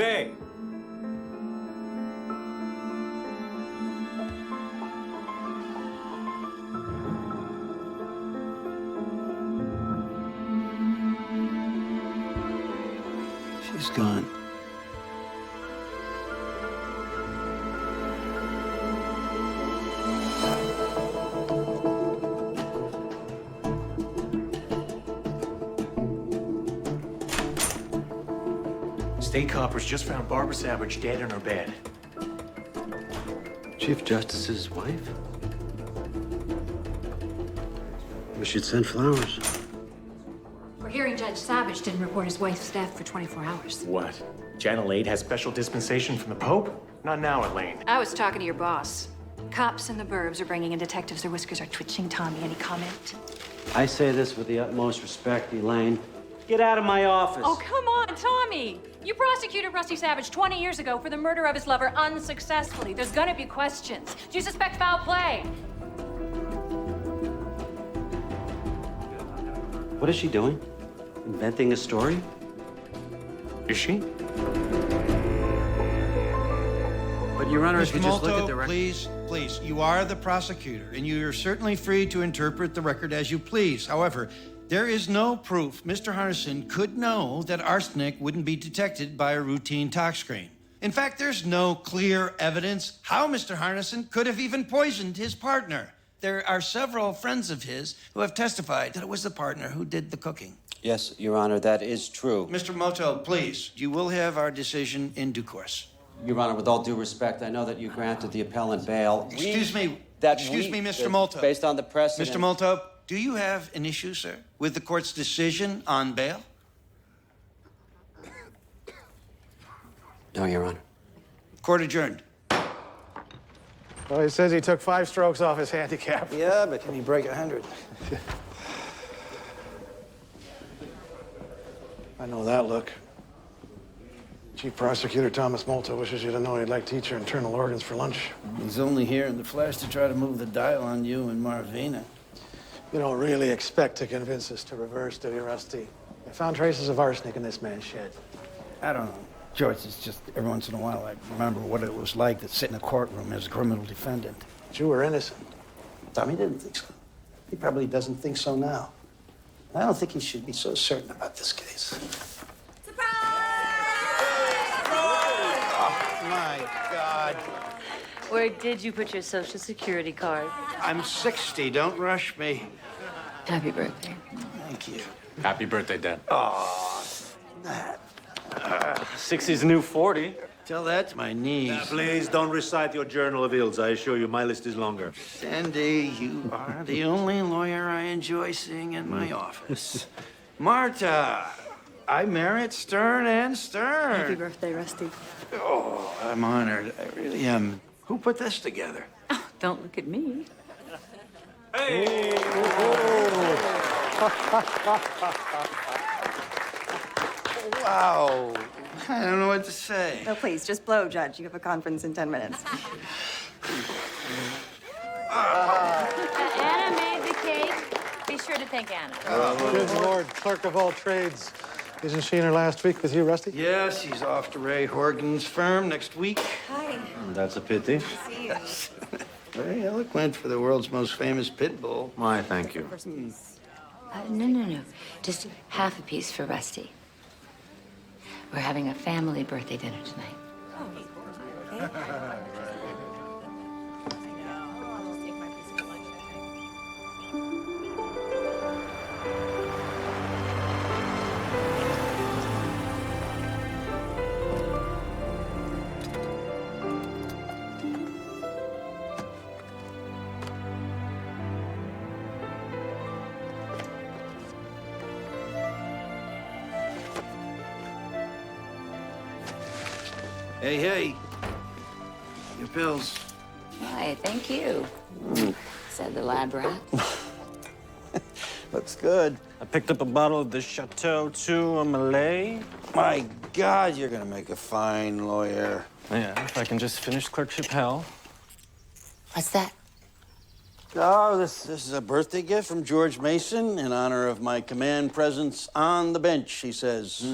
Hey! She's gone. State coppers just found Barbara Savage dead in her bed. Chief Justice's wife? We should send flowers. We're hearing Judge Savage didn't report his wife's death for 24 hours. What? Channel 8 has special dispensation from the Pope? Not now, Elaine. I was talking to your boss. Cops in the burbs are bringing in detectives. Their whiskers are twitching. Tommy, any comment? I say this with the utmost respect, Elaine. Get out of my office. Oh, come on, Tommy. You prosecuted Rusty Savage 20 years ago for the murder of his lover unsuccessfully. There's gonna be questions. Do you suspect foul play? What is she doing? Inventing a story? Is she? But, Your Honor, if Mr. you just look at Molto, the record... please, you are the prosecutor, and you are certainly free to interpret the record as you please. However, there is no proof Mr. Harnison could know that arsenic wouldn't be detected by a routine tox screen. In fact, there's no clear evidence how Mr. Harnison could have even poisoned his partner. There are several friends of his who have testified that it was the partner who did the cooking. Yes, Your Honor, that is true. Mr. Molto, please, you will have our decision in due course. Your Honor, with all due respect, I know that you granted the appellant bail. Excuse me, Mr. Molto. Based on the precedent... Mr. Molto, do you have an issue, sir, with the court's decision on bail? No, Your Honor. Court adjourned. Well, he says he took 5 strokes off his handicap. Yeah, but can he break 100? I know that look. Chief Prosecutor Thomas Molto wishes you to know he'd like to eat your internal organs for lunch. He's only here in the flesh to try to move the dial on you and Marvina. You don't really expect to convince us to reverse, do you, Rusty? They found traces of arsenic in this man's shed. I don't know. George, it's just every once in a while I remember what it was like to sit in a courtroom as a criminal defendant. But you were innocent. Tommy didn't think so. He probably doesn't think so now. I don't think he should be so certain about this case. Oh, my God. Where did you put your Social Security card? I'm 60. Don't rush me. Happy birthday. Thank you. Happy birthday, Dad. Oh, that. 60's the new 40. Tell that to my niece. Please don't recite your journal of ills. I assure you my list is longer. Sandy, you are the only lawyer I enjoy seeing in my office. Marta, I merit Stern and Stern. Happy birthday, Rusty. Oh, I'm honored. I really am. Who put this together? Oh, don't look at me. Hey! Wow. I don't know what to say. No, please, just blow, Judge. You have a conference in 10 minutes. Anna made the cake. Be sure to thank Anna. Good Lord, clerk of all trades. Isn't she in her last week with you, Rusty? Yes, he's off to Ray Horgan's firm next week. Hi. That's a pity. See you. Very eloquent for the world's most famous pit bull. Why, thank you. No. Just half a piece for Rusty. We're having a family birthday dinner tonight. Hey. Your pills. Why, thank you, said the lab rat. Looks good. I picked up a bottle of the Chateau 2 Malay. My God, you're gonna make a fine lawyer. Yeah, if I can just finish clerkship hell. What's that? Oh, this is a birthday gift from George Mason in honor of my command presence on the bench, he says.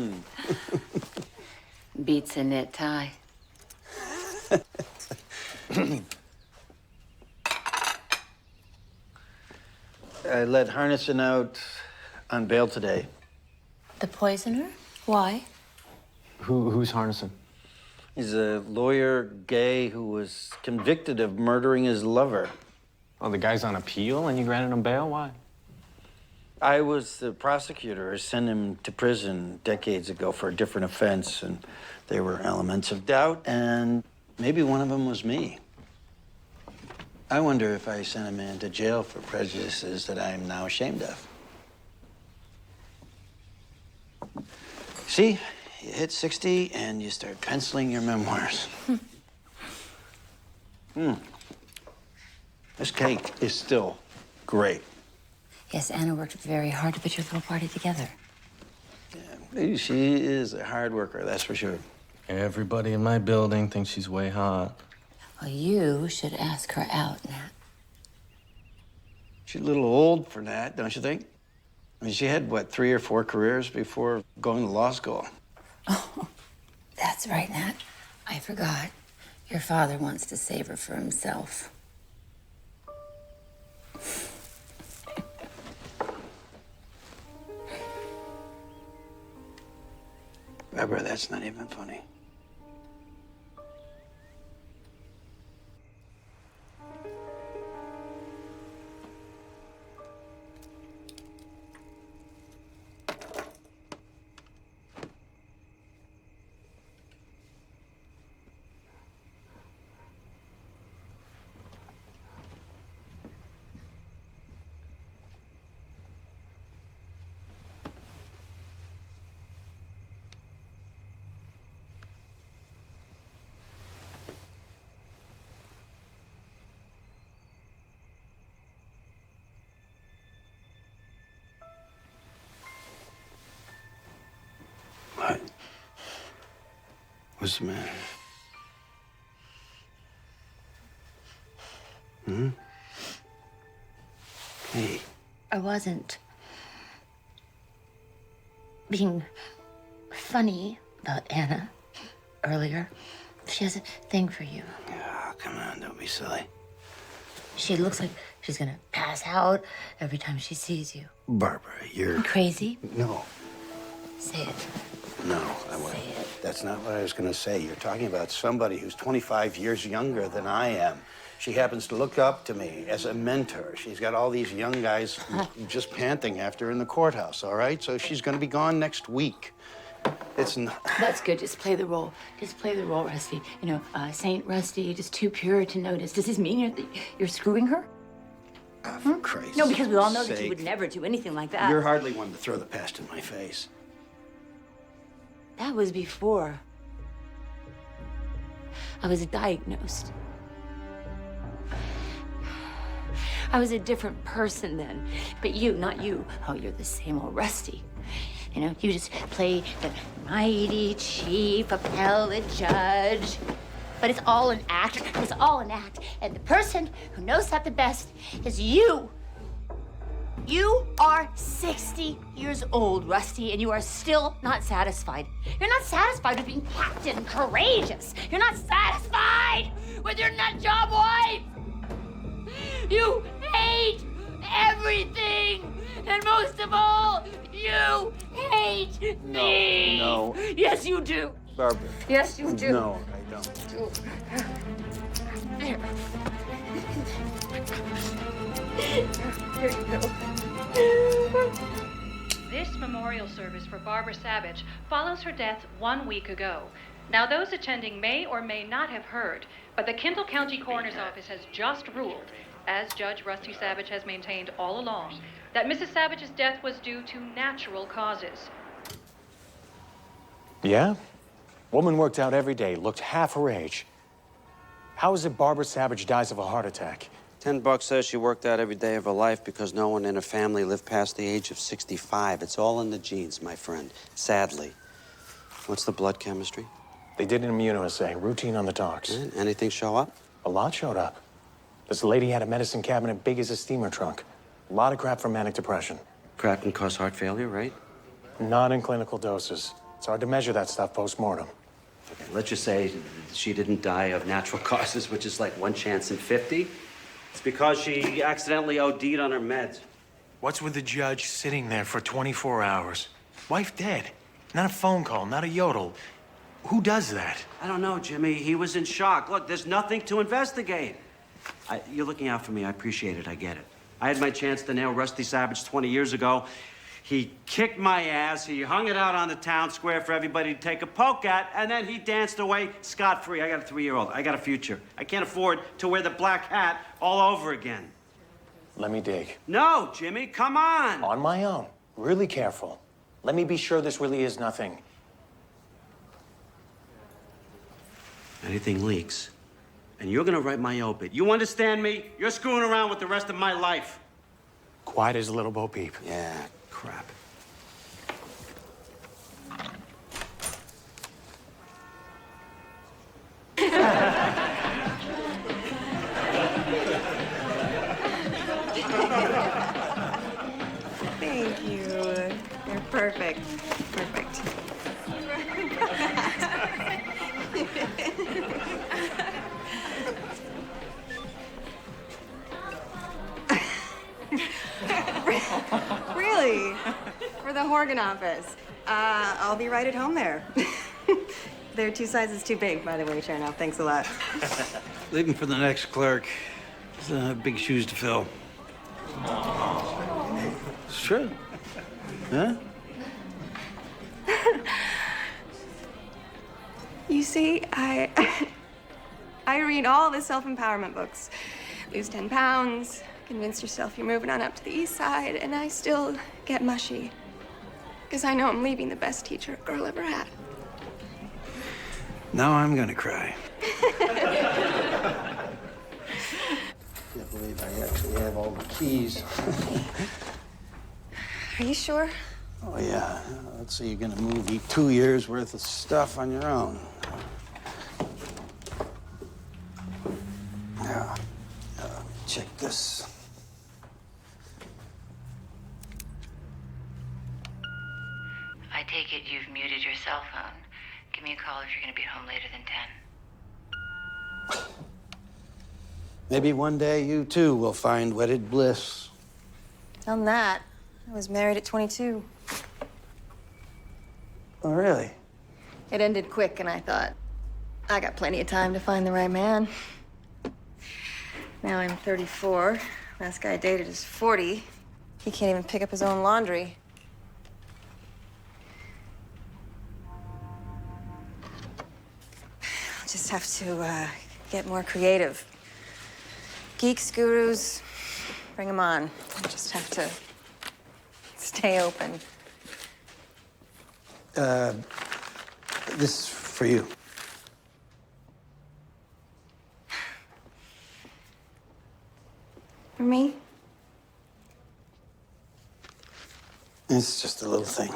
Beats a knit tie. I let Harnison out on bail today. The poisoner? Why? Who's Harnison? He's a lawyer, gay, who was convicted of murdering his lover. Oh, the guy's on appeal and you granted him bail? Why? I was the prosecutor. I sent him to prison decades ago for a different offense, and there were elements of doubt, and maybe one of them was me. I wonder if I sent a man to jail for prejudices that I am now ashamed of. See, you hit 60 and you start penciling your memoirs. This cake is still great. Yes, Anna worked very hard to put your little party together. Yeah, she is a hard worker, that's for sure. Everybody in my building thinks she's way hot. Well, you should ask her out, Nat. She's a little old for that, don't you think? I mean, she had, what, 3 or 4 careers before going to law school? Oh, that's right, Nat. I forgot. Your father wants to save her for himself. Barbara, that's not even funny. What? What's the matter? Hey. I wasn't being funny about Anna earlier. She has a thing for you. Oh, come on, don't be silly. She looks like she's gonna pass out every time she sees you. Barbara, you're... Crazy? No. Say it. No, I wouldn't. That's not what I was going to say. You're talking about somebody who's 25 years younger than I am. She happens to look up to me as a mentor. She's got all these young guys just panting after her in the courthouse, all right? So she's going to be gone next week. It's not... That's good. Just play the role. Just play the role, Rusty. You know, Saint Rusty, just too pure to notice. Does this mean you're screwing her? For Christ's No, because we all know that you sake. would never do anything like that. You're hardly one to throw the past in my face. That was before I was diagnosed. I was a different person then. But you, not you. Oh, you're the same old Rusty. You know, you just play the mighty chief appellate judge. But it's all an act. It's all an act. And the person who knows that the best is you. You are 60 years old, Rusty, and you are still not satisfied. You're not satisfied with being Captain Courageous. You're not satisfied with your nut job wife. You hate everything. And most of all, you hate me. No. Yes, you do. Barbara. Yes, you do. No, I don't. There. There you go. This memorial service for Barbara Savage follows her death 1 week ago. Now, those attending may or may not have heard, but the Kendall County Coroner's Office has just ruled, as Judge Rusty Savage has maintained all along, that Mrs. Savage's death was due to natural causes. Yeah? Woman worked out every day, looked half her age. How is it Barbara Savage dies of a heart attack? $10 says she worked out every day of her life because no one in her family lived past the age of 65. It's all in the genes, my friend, sadly. What's the blood chemistry? They did an immunoassay, routine on the docs. And anything show up? A lot showed up. This lady had a medicine cabinet big as a steamer trunk. A lot of crap for manic depression. Crap can cause heart failure, right? Not in clinical doses. It's hard to measure that stuff post-mortem. Okay, let's just say she didn't die of natural causes, which is like 1 chance in 50. It's because she accidentally OD'd on her meds. What's with the judge sitting there for 24 hours? Wife dead. Not a phone call, not a yodel. Who does that? I don't know, Jimmy. He was in shock. Look, there's nothing to investigate. You're looking out for me. I appreciate it. I get it. I had my chance to nail Rusty Savage 20 years ago. He kicked my ass. He hung it out on the town square for everybody to take a poke at, and then he danced away scot-free. I got a 3-year-old. I got a future. I can't afford to wear the black hat all over again. Let me dig. No, Jimmy, come on. On my own. Really careful. Let me be sure this really is nothing. Anything leaks, and you're gonna write my obit. You understand me? You're screwing around with the rest of my life. Quiet as a little Bo Peep. Yeah, crap. Thank you. You're perfect. Perfect. Really? For the Horgan office. I'll be right at home there. They're 2 sizes too big, by the way, Chernoff. Thanks a lot. Leaving for the next clerk. It's big shoes to fill. It's true. Huh? You see, I read all the self-empowerment books. Lose 10 pounds, convince yourself you're moving on up to the east side, and I still get mushy. Because I know I'm leaving the best teacher a girl ever had. Now I'm gonna cry. Can't believe I actually have all the keys. Are you sure? Oh, yeah. Let's say you're gonna move 2 years worth of stuff on your own. Yeah. Check this. I take it you've muted your cell phone. Give me a call if you're going to be home later than 10. Maybe one day you, too, will find wedded bliss. Tell them that. I was married at 22. Oh, really? It ended quick, and I thought, I got plenty of time to find the right man. Now I'm 34. Last guy I dated is 40. He can't even pick up his own laundry. I'll just have to get more creative. Geeks, gurus, bring them on. I just have to stay open. This is for you. For me? It's just a little thing.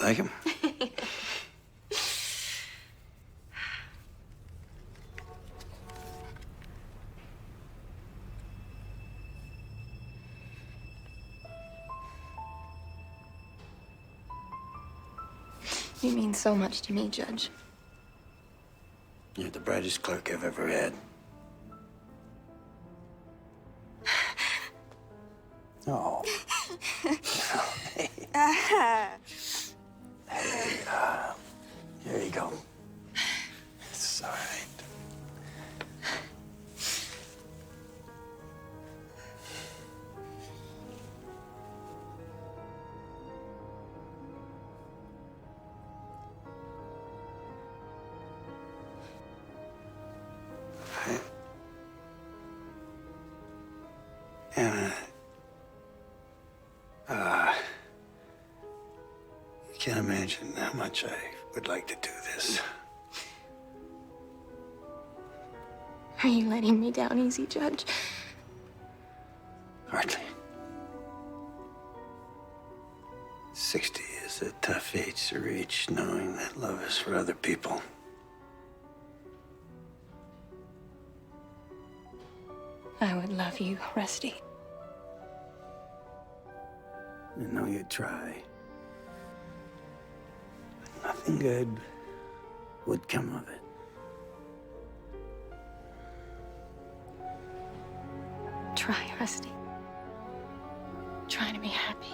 Like him? You mean so much to me, Judge. You're the brightest clerk I've ever had. Oh. Hey. Here you go. It's all right. Anna, I can't imagine how much I would like to do this. Are you letting me down easy, Judge? Hardly. 60 is It's a tough age to reach, knowing that love is for other people. I would love you, Rusty. I know you'd try. But nothing good would come of it. Try, Rusty. Try to be happy.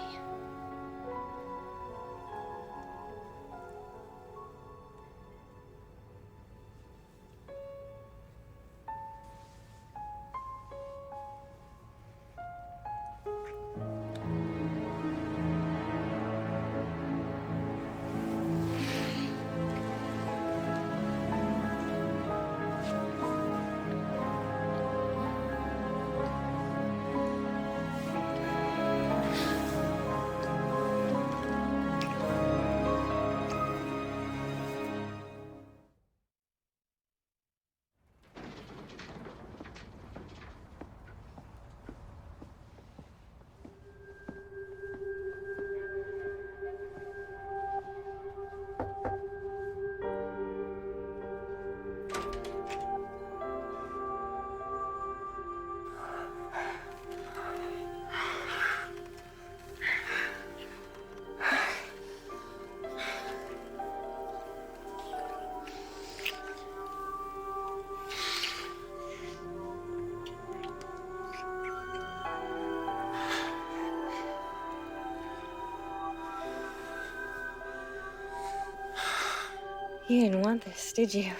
You didn't want this, did you?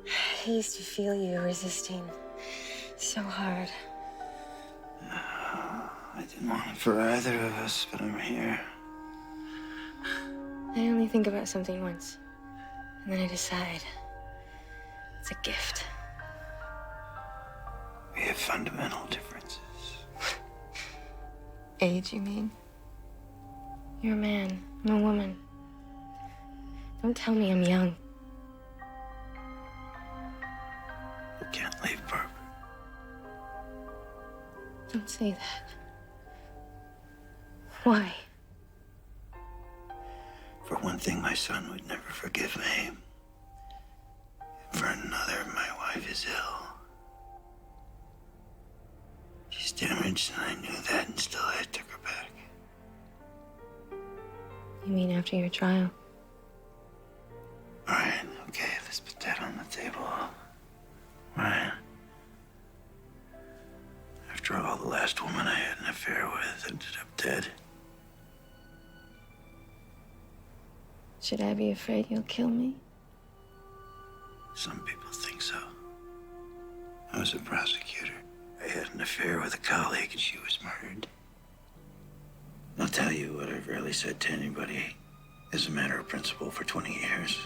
I used to feel you resisting so hard. I didn't want it for either of us, but I'm here. I only think about something once, and then I decide it's a gift. We have fundamental differences. Age, you mean? You're a man, I'm a woman. Don't tell me I'm young. You can't leave, Barbara. Don't say that. Why? For one thing, my son would never forgive me. For another, my wife is ill. She's damaged, and I knew that, and still I took her back. You mean after your trial? All right, okay, let's put that on the table. All right. After all, the last woman I had an affair with ended up dead. Should I be afraid you'll kill me? Some people think so. I was a prosecutor. I had an affair with a colleague, and she was murdered. I'll tell you what I've rarely said to anybody as a matter of principle for 20 years.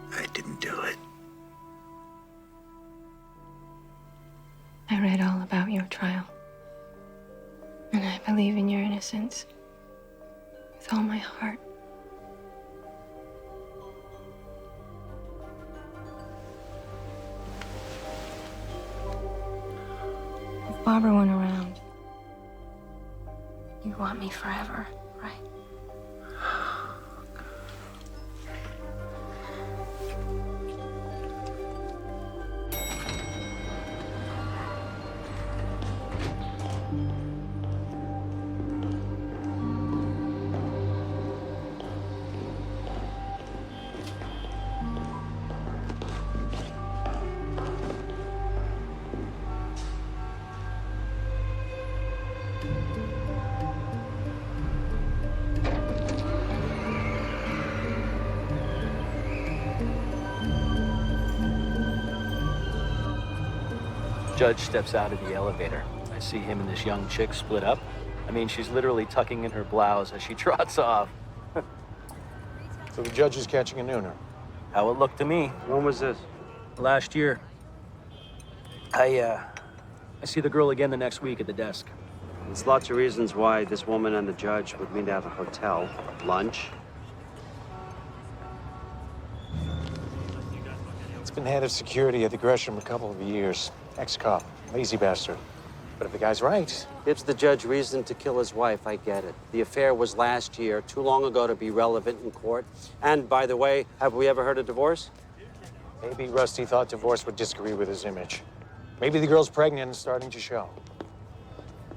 I didn't do it. I read all about your trial. And I believe in your innocence with all my heart. If Barbara went around, you'd want me forever, right? Judge steps out of the elevator. I see him and this young chick split up. I mean, she's literally tucking in her blouse as she trots off. So the judge is catching a nooner. How it looked to me. When was this? Last year. I see the girl again the next week at the desk. There's lots of reasons why this woman and the judge would meet at a hotel, lunch. It's been head of security at the Gresham a couple of years. Ex-cop, lazy bastard. But if the guy's right, Gives the judge reason to kill his wife, I get it. The affair was last year, too long ago to be relevant in court. And by the way, have we ever heard of divorce? maybe Rusty thought divorce would disagree with his image. Maybe the girl's pregnant and starting to show.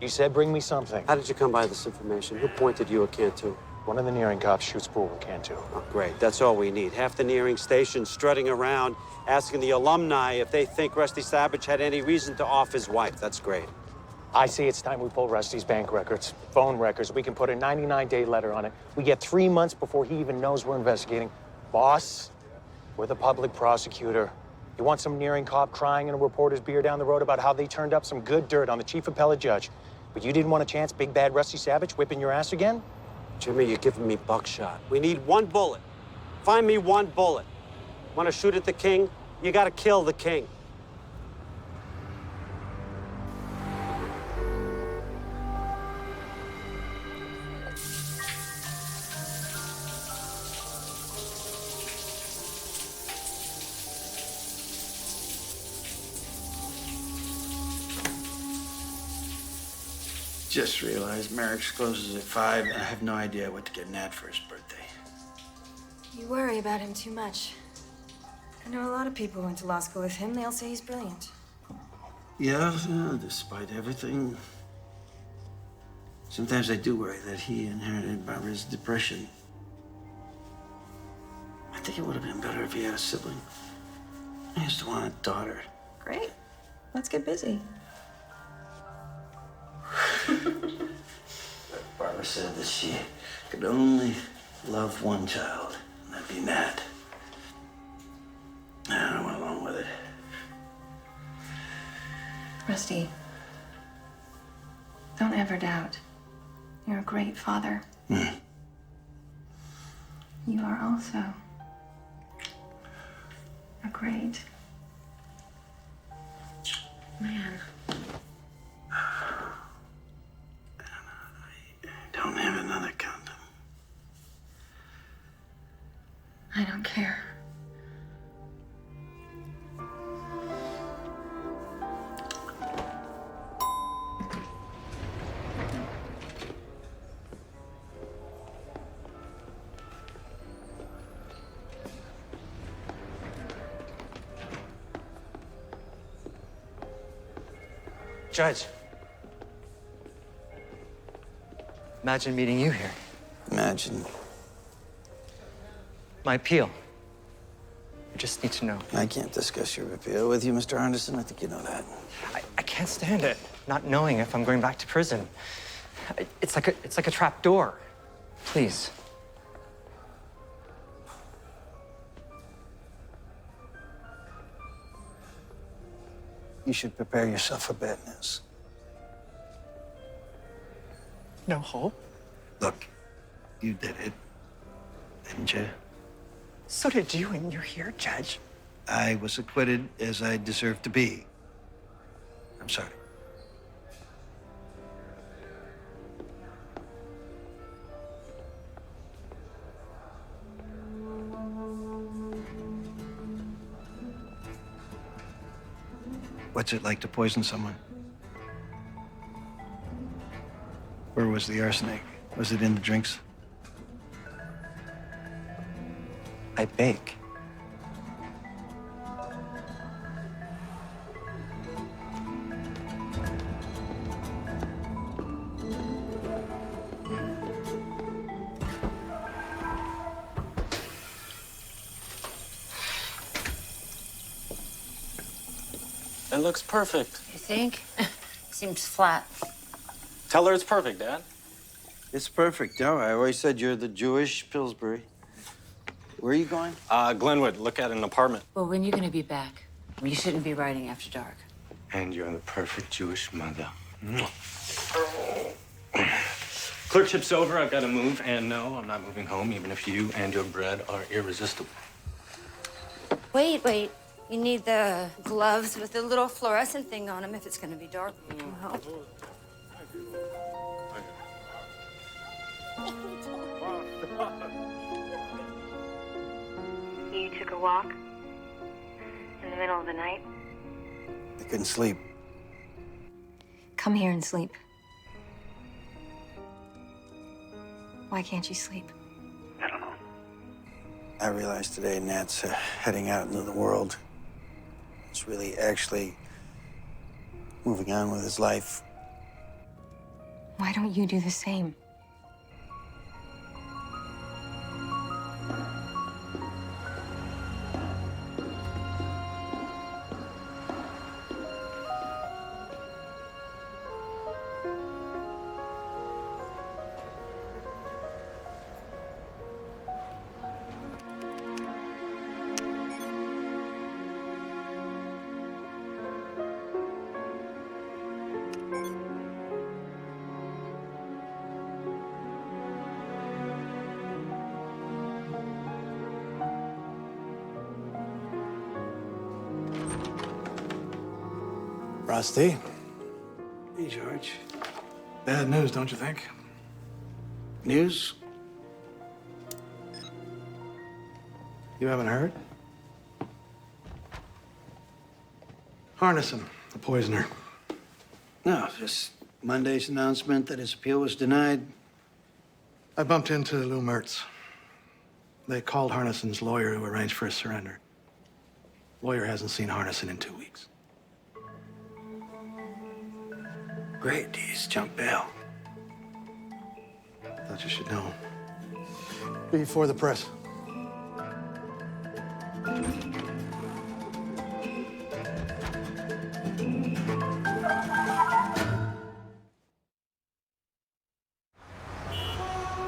You said bring me something. How did you come by this information? Who pointed you at Cantu? One of the nearing cops shoots pool with Cantu. Oh, great. That's all we need. Half the nearing station strutting around, asking the alumni if they think Rusty Savage had any reason to off his wife. That's great. I see it's time we pull Rusty's bank records, phone records. We can put a 99-day letter on it. We get 3 months before he even knows we're investigating. Boss, we're the public prosecutor. You want some nearing cop crying in a reporter's beer down the road about how they turned up some good dirt on the chief appellate judge, but you didn't want a chance, big bad Rusty Savage whipping your ass again? Jimmy, you're giving me buckshot. We need one bullet. Find me one bullet. Want to shoot at the king? You got to kill the king. Just realized Merrick's closes at 5, and I have no idea what to get Nat for his birthday. You worry about him too much. I know a lot of people who went to law school with him. They all say he's brilliant. Yeah, despite everything. Sometimes I do worry that he inherited Barbara's depression. I think it would have been better if he had a sibling. I used to want a daughter. Great. Let's get busy. Barbara said that she could only love one child, and that'd be Nat. I went along with it. Rusty, don't ever doubt. You're a great father. You are also a great man. Don't have another condom. I don't care. Judge. Imagine meeting you here. Imagine. My appeal. I just need to know. I can't discuss your appeal with you, Mr. Anderson. I think you know that. I can't stand it, not knowing if I'm going back to prison. It's like a trap door. Please. You should prepare yourself for bad news. No hope? Look, you did it, didn't you? So did you, and you're here, Judge. I was acquitted as I deserved to be. I'm sorry. What's it like to poison someone? Where was the arsenic? Was it in the drinks? I bake. It looks perfect. You think? Seems flat. Tell her it's perfect, Dad. It's perfect. No, I always said you're the Jewish Pillsbury. Where are you going? Glenwood, look at an apartment. Well, when are you gonna be back? You shouldn't be riding after dark. And you're the perfect Jewish mother. Clerkship's over, I've got to move, and no, I'm not moving home, even if you and your bread are irresistible. Wait. You need the gloves with the little fluorescent thing on them if it's gonna be dark. Help. You took a walk in the middle of the night? I couldn't sleep. Come here and sleep. Why can't you sleep? I realized today Nat's heading out into the world. He's really actually moving on with his life. Why don't you do the same? Rusty. Hey, George. Bad news, don't you think? News? You haven't heard? Harnison, the poisoner. No, just Monday's announcement that his appeal was denied. I bumped into Lou Mertz. They called Harnison's lawyer to arrange for his surrender. Lawyer hasn't seen Harnison in 2 weeks. Great, he's jumped bail. Thought you should know. Before the press.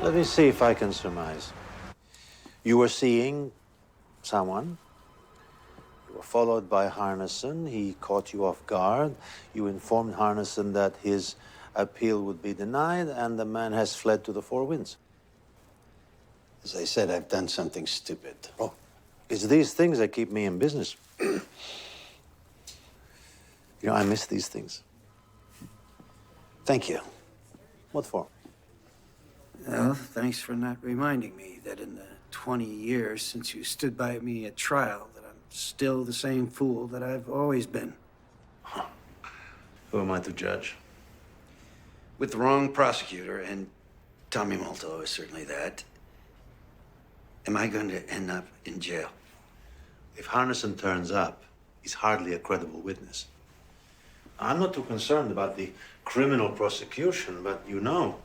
Let me see if I can surmise. You were seeing someone. You were followed by Harnison. He caught you off guard. You informed Harnison that his appeal would be denied, and the man has fled to the four winds. As I said, I've done something stupid. Oh, it's these things that keep me in business. You know, I miss these things. Thank you. What for? Well, thanks for not reminding me that in the 20 years since you stood by me at trial, that I'm still the same fool that I've always been. Who am I to judge? With the wrong prosecutor, and Tommy Molto is certainly that, am I going to end up in jail? If Harnison turns up, he's hardly a credible witness. I'm not too concerned about the criminal prosecution, but you know,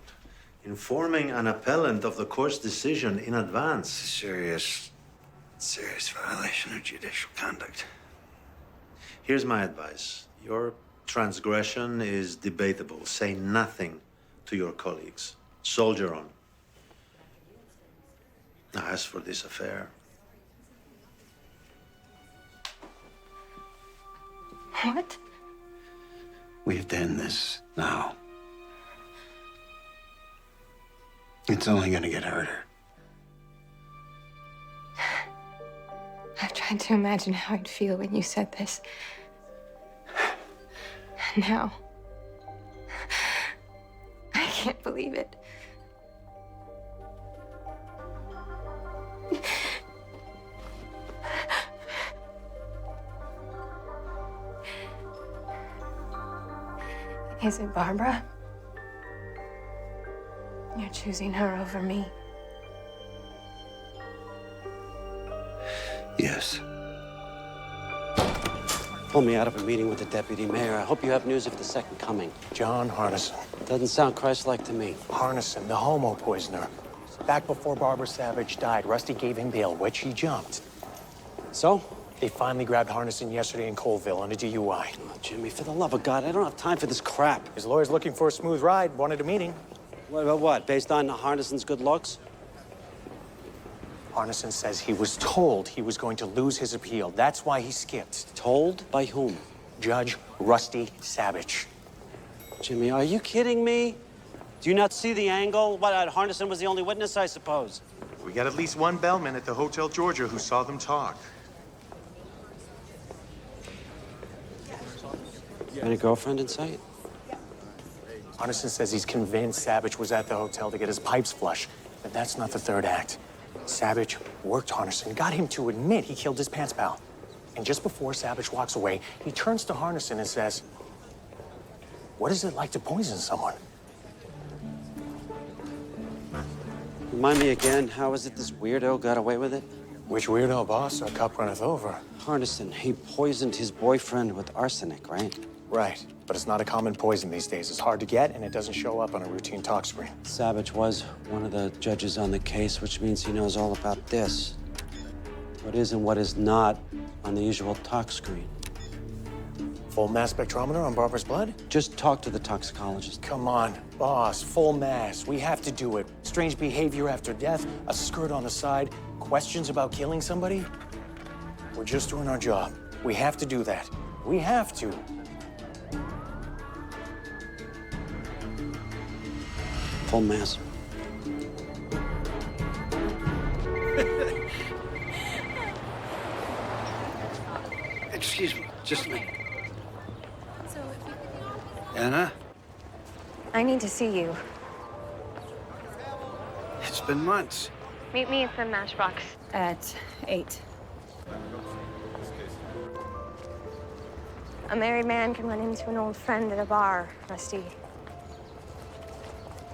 informing an appellant of the court's decision in advance. Serious violation of judicial conduct. Here's my advice. Your transgression is debatable. Say nothing to your colleagues. Soldier on. Now, as for this affair, What? We have to end this now. It's only going to get harder. I've tried to imagine how I'd feel when you said this. And now, I can't believe it. Is it Barbara? You're choosing her over me. Yes. Pull me out of a meeting with the deputy mayor. I hope you have news of the second coming. John Harnison. Doesn't sound Christ-like to me. Harnison, the homo poisoner. Back before Barbara Savage died, Rusty gave him bail, which he jumped. So? They finally grabbed Harnison yesterday in Colville on a DUI. Oh, Jimmy, for the love of God, I don't have time for this crap. His lawyer's looking for a smooth ride, wanted a meeting. What? Based on Harnison's good looks? Harnison says he was told he was going to lose his appeal. That's why he skipped. Told? By whom? Judge Rusty Savage. Jimmy, are you kidding me? Do you not see the angle? What, Harnison was the only witness, I suppose? We got at least one bellman at the Hotel Georgia who saw them talk. Any girlfriend in sight? Harnison says he's convinced Savage was at the hotel to get his pipes flush. But that's not the third act. Savage worked Harnison, got him to admit he killed his pants pal. And just before Savage walks away, he turns to Harnison and says, What is it like to poison someone? Remind me again, how is it this weirdo got away with it? Which weirdo, boss? A cop runneth over. Hardison, he poisoned his boyfriend with arsenic, right? Right, but it's not a common poison these days. It's hard to get, and it doesn't show up on a routine talk screen. Savage was one of the judges on the case, which means he knows all about this. What is and what is not on the usual talk screen. Full mass spectrometer on Barbara's blood? Just talk to the toxicologist. Come on, boss, full mass. We have to do it. Strange behavior after death, a skirt on the side, questions about killing somebody. We're just doing our job. We have to do that. We have to. Full mass. Excuse me, just me. Anna, I need to see you. it's been months. Meet me at the Matchbox. At 8. A married man can run into an old friend at a bar, Rusty.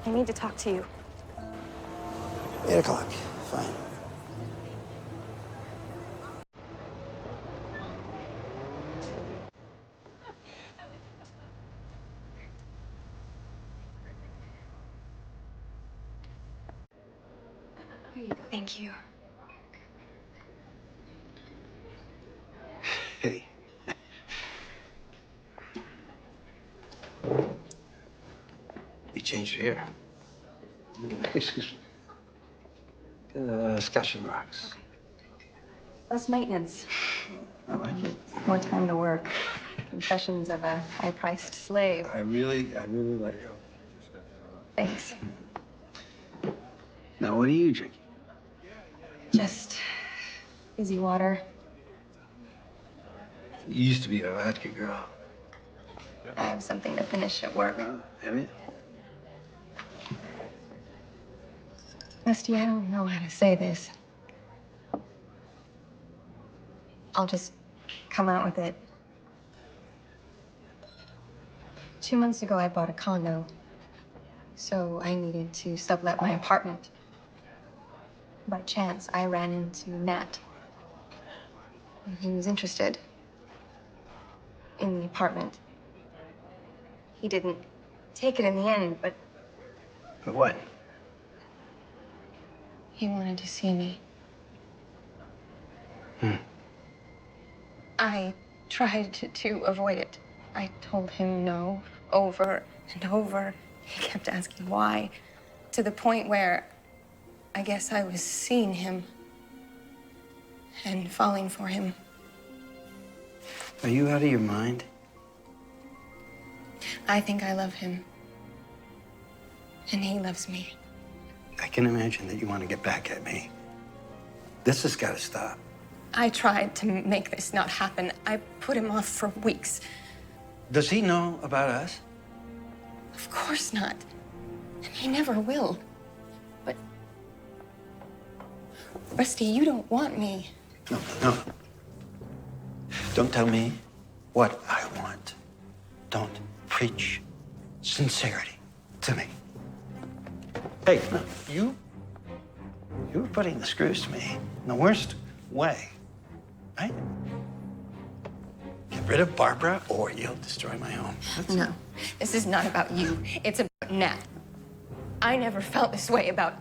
I need to talk to you. 8 o'clock. Fine. Thank you. Hey. You changed your hair. Excuse me. Discussion rocks. Okay. Less maintenance. I like it. More time to work. Confessions of a high-priced slave. I really like it. Thanks. Now, what are you drinking? Just easy water. You used to be a vodka girl. I have something to finish at work. Have you? Rusty, I don't know how to say this. I'll just come out with it. 2 months ago, I bought a condo. So I needed to sublet my apartment. By chance, I ran into Nat. And he was interested in the apartment. He didn't take it in the end, but But what? he wanted to see me. Hmm. I tried to avoid it. I told him no over and over. He kept asking why, to the point where I guess I was seeing him and falling for him. Are you out of your mind? I think I love him. And he loves me. I can imagine that you want to get back at me. This has got to stop. I tried to make this not happen. I put him off for weeks. Does he know about us? Of course not. And he never will. But, Rusty, you don't want me. No. Don't tell me what I want. Don't preach sincerity to me. Hey, no, you were putting the screws to me in the worst way, right? Get rid of Barbara or you'll destroy my home. No, this is not about you. It's about Nat. I never felt this way about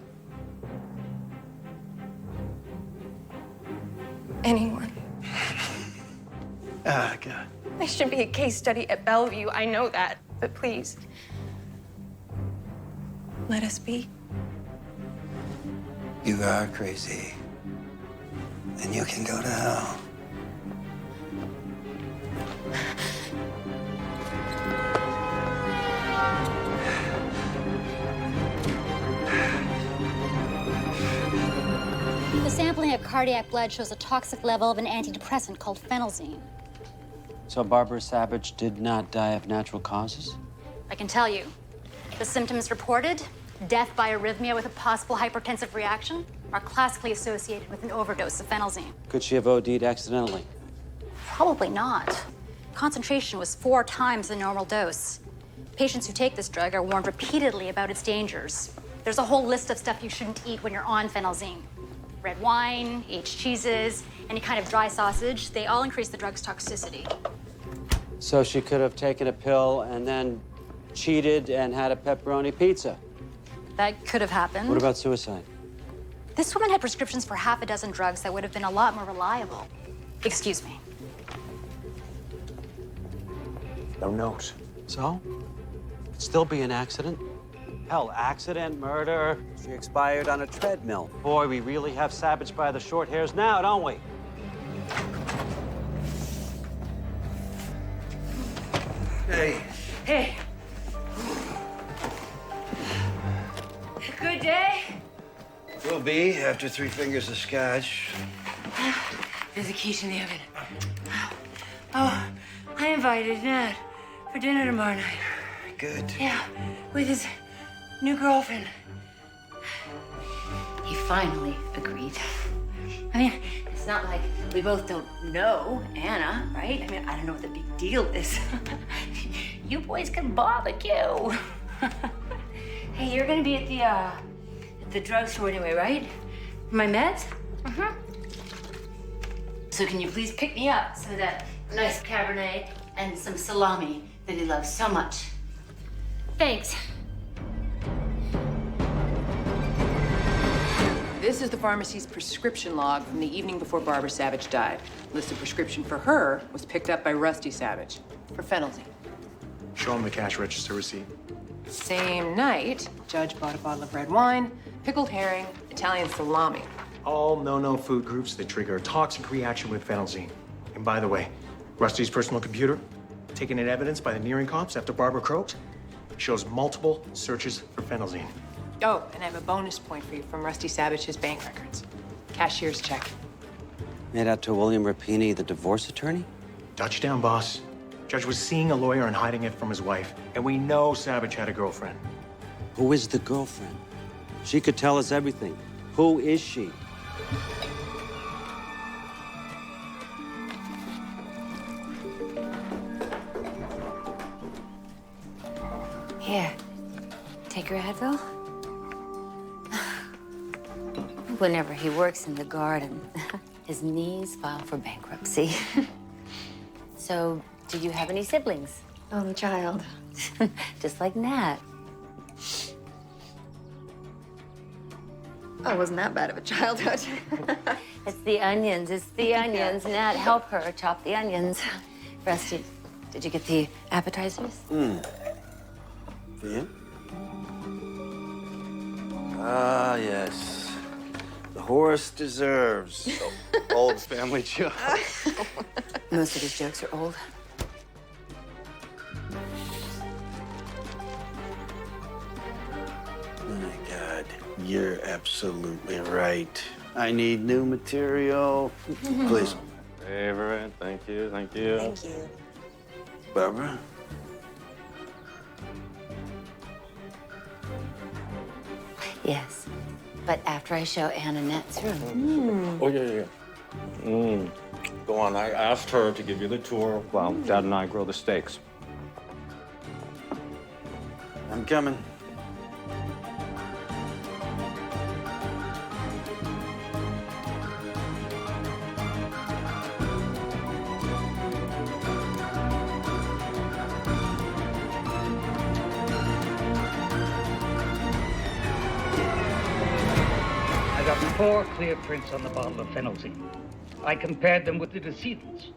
anyone. Ah, God. I should be a case study at Bellevue. I know that. But please, let us be. You are crazy. And you can go to hell. The sampling of cardiac blood shows a toxic level of an antidepressant called phenelzine. So Barbara Savage did not die of natural causes? I can tell you, the symptoms reported, death by arrhythmia with a possible hypertensive reaction, are classically associated with an overdose of phenelzine. Could she have OD'd accidentally? Probably not. Concentration was 4 times the normal dose. Patients who take this drug are warned repeatedly about its dangers. There's a whole list of stuff you shouldn't eat when you're on phenelzine. Red wine, aged cheeses, any kind of dry sausage, they all increase the drug's toxicity. So she could have taken a pill and then cheated and had a pepperoni pizza. That could have happened. What about suicide? This woman had prescriptions for half a dozen drugs that would have been a lot more reliable. Excuse me. No note. So? Could still be an accident. Hell, accident, murder. She expired on a treadmill. Boy, we really have Savage by the short hairs now, don't we? Hey. Hey. Good day. Will be after 3 fingers of scotch. There's a quiche in the oven. Oh, I invited Nat for dinner tomorrow night. Good. Yeah, with his new girlfriend. He finally agreed. I mean, it's not like we both don't know Anna, right? I mean, I don't know what the big deal is. You boys can barbecue. Hey, you're gonna be at the drugstore anyway, right? My meds? Mm-hmm. So can you please pick me up some of that nice Cabernet and some salami that he loves so much? Thanks. This is the pharmacy's prescription log from the evening before Barbara Savage died. Listed prescription for her was picked up by Rusty Savage for phenelzine. Show him the cash register receipt. Same night, Judge bought a bottle of red wine, pickled herring, Italian salami. All no-no food groups that trigger a toxic reaction with phenelzine. And by the way, Rusty's personal computer, taken in evidence by the nearing cops after Barbara croaked, shows multiple searches for phenelzine. Oh, and I have a bonus point for you from Rusty Savage's bank records. Cashier's check. Made out to William Rapini, the divorce attorney? Touchdown, boss. Judge was seeing a lawyer and hiding it from his wife, and we know Savage had a girlfriend. Who is the girlfriend? She could tell us everything. Who is she? Here, take your Advil. Whenever he works in the garden, his knees file for bankruptcy. So, do you have any siblings? Only child. Just like Nat. I wasn't that bad of a childhood. It's the onions, it's the onions. Nat, help her chop the onions. Rusty, did you get the appetizers? For you? Ah, yes. The horse deserves. Old family joke. Most of his jokes are old. My God, you're absolutely right. I need new material. Please. Favorite, thank you, thank you. Thank you. Barbara? Yes, but after I show Anna Nat's room. Oh, yeah. Go on, I asked her to give you the tour while Dad and I grill the steaks. I'm coming. I got 4 clear prints on the bottle of phenelzine. I compared them with the decedent's.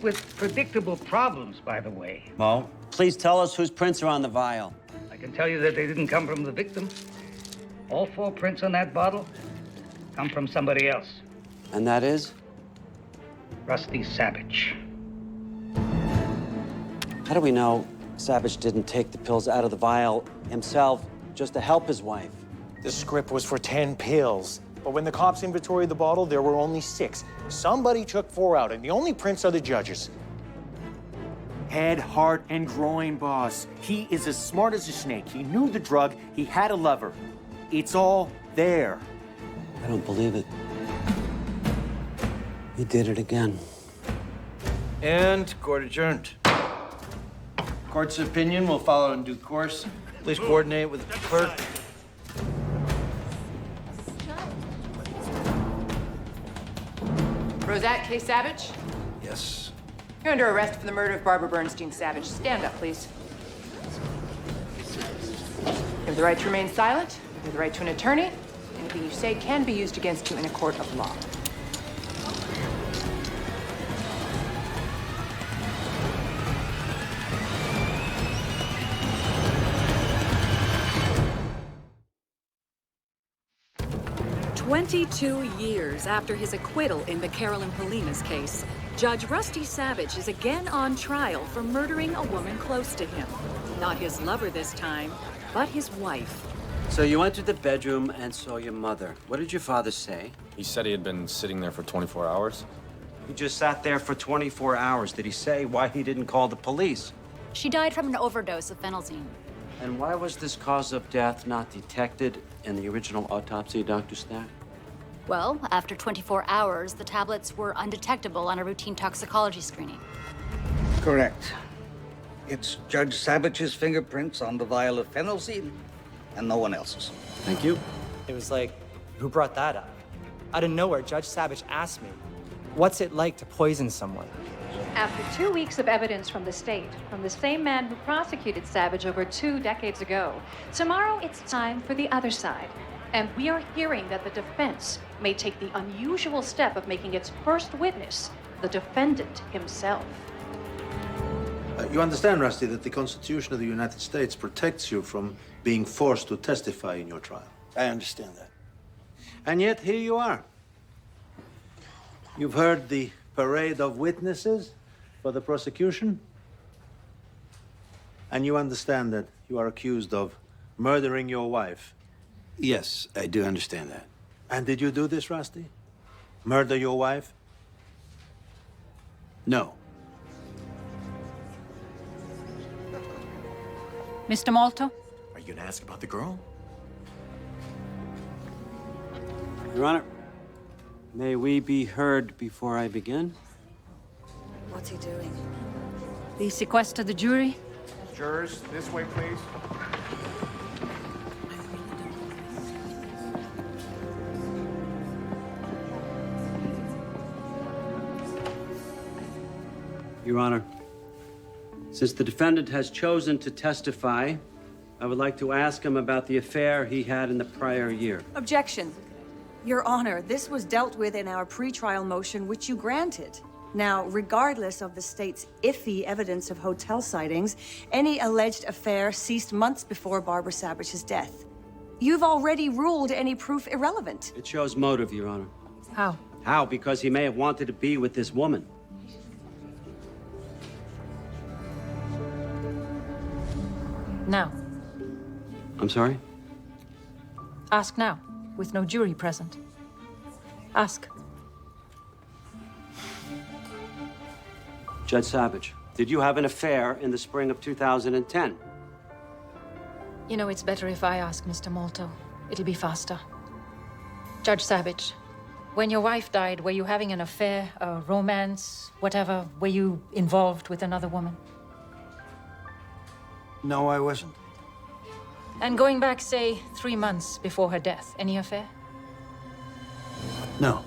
With predictable problems, by the way. Mo, please tell us whose prints are on the vial. I can tell you that they didn't come from the victim. All 4 prints on that bottle come from somebody else. And that is? Rusty Savage. How do we know Savage didn't take the pills out of the vial himself just to help his wife? The script was for 10 pills. But when the cops inventoried the bottle, there were only 6. Somebody took 4 out, and the only prints are the judge's. Head, heart, and groin, boss. He is as smart as a snake. He knew the drug. He had a lover. It's all there. I don't believe it. He did it again. And court adjourned. Court's opinion will follow in due course. Please coordinate with the clerk. Rosette K. Savage, Yes. you're under arrest for the murder of Barbara Bernstein Savage. Stand up, please. You have the right to remain silent. You have the right to an attorney. Anything you say can be used against you in a court of law. "22 years after his acquittal in the Carolyn Polinas case, Judge Rusty Savage is again on trial for murdering a woman close to him. Not his lover this time, but his wife. So you entered the bedroom and saw your mother. What did your father say? He said he had been sitting there for 24 hours. He just sat there for 24 hours. Did he say why he didn't call the police? She died from an overdose of phenelzine. And why was this cause of death not detected in the original autopsy, Dr. Stack? Well, after 24 hours, the tablets were undetectable on a routine toxicology screening. Correct. It's Judge Savage's fingerprints on the vial of phenelzine and no one else's. Thank you. It was like, who brought that up? Out of nowhere, Judge Savage asked me, what's it like to poison someone? After 2 weeks of evidence from the state, from the same man who prosecuted Savage over 2 decades ago, tomorrow it's time for the other side. And we are hearing that the defense may take the unusual step of making its first witness the defendant himself. You understand, Rusty, that the Constitution of the United States protects you from being forced to testify in your trial. I understand that. And yet, here you are. You've heard the parade of witnesses for the prosecution, and you understand that you are accused of murdering your wife. Yes, I do understand that. And did you do this, Rusty? Murder your wife? No. Mr. Malto? Are you gonna ask about the girl? Your Honor, may we be heard before I begin? What's he doing? The sequester the jury? Jurors, this way, please. Your Honor, since the defendant has chosen to testify, I would like to ask him about the affair he had in the prior year. Objection. Your Honor, this was dealt with in our pretrial motion, which you granted. Now, regardless of the state's iffy evidence of hotel sightings, any alleged affair ceased months before Barbara Savage's death. You've already ruled any proof irrelevant. It shows motive, Your Honor. How? How? Because he may have wanted to be with this woman. Now. I'm sorry? Ask now, with no jury present. Ask. Judge Savage, did you have an affair in the spring of 2010? You know, it's better if I ask, Mr. Malto. It'll be faster. Judge Savage, when your wife died, were you having an affair, a romance, whatever? Were you involved with another woman? No, I wasn't. And going back, say, 3 months before her death, any affair? No.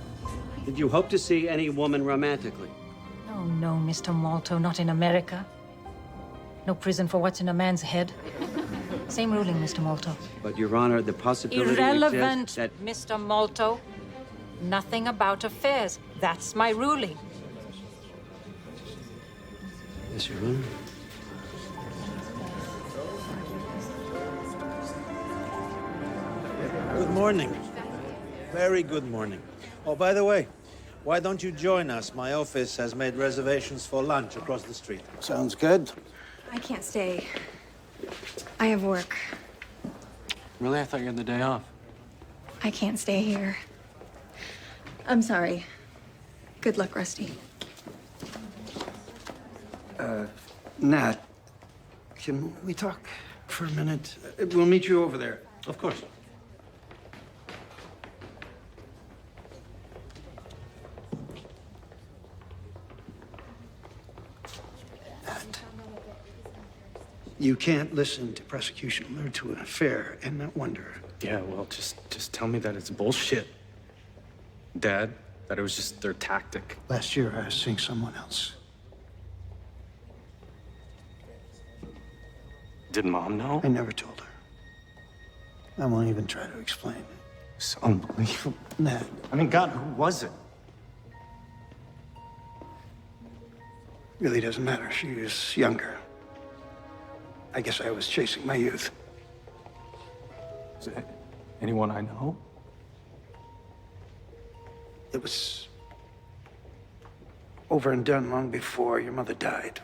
Did you hope to see any woman romantically? Oh, no, Mr. Malto, not in America. No prison for what's in a man's head. Same ruling, Mr. Malto. But, Your Honor, the possibility Irrelevant, exists that... Mr. Malto. Nothing about affairs. That's my ruling. Yes, Your Honor. Good morning. Very good morning. Oh, by the way, why don't you join us? My office has made reservations for lunch across the street. Sounds good. I can't stay. I have work. Really? I thought you had the day off. I can't stay here. I'm sorry. Good luck, Rusty. Nat, can we talk for a minute? We'll meet you over there. Of course. You can't listen to prosecution, allude to an affair, and not wonder. Yeah, well, just tell me that it's bullshit. Dad, that it was just their tactic. Last year, I was seeing someone else. Did Mom know? I never told her. I won't even try to explain it. It's unbelievable. Ned. I mean, God, who was it? Really doesn't matter. She was younger. I guess I was chasing my youth. Is it anyone I know? It was over and done long before your mother died.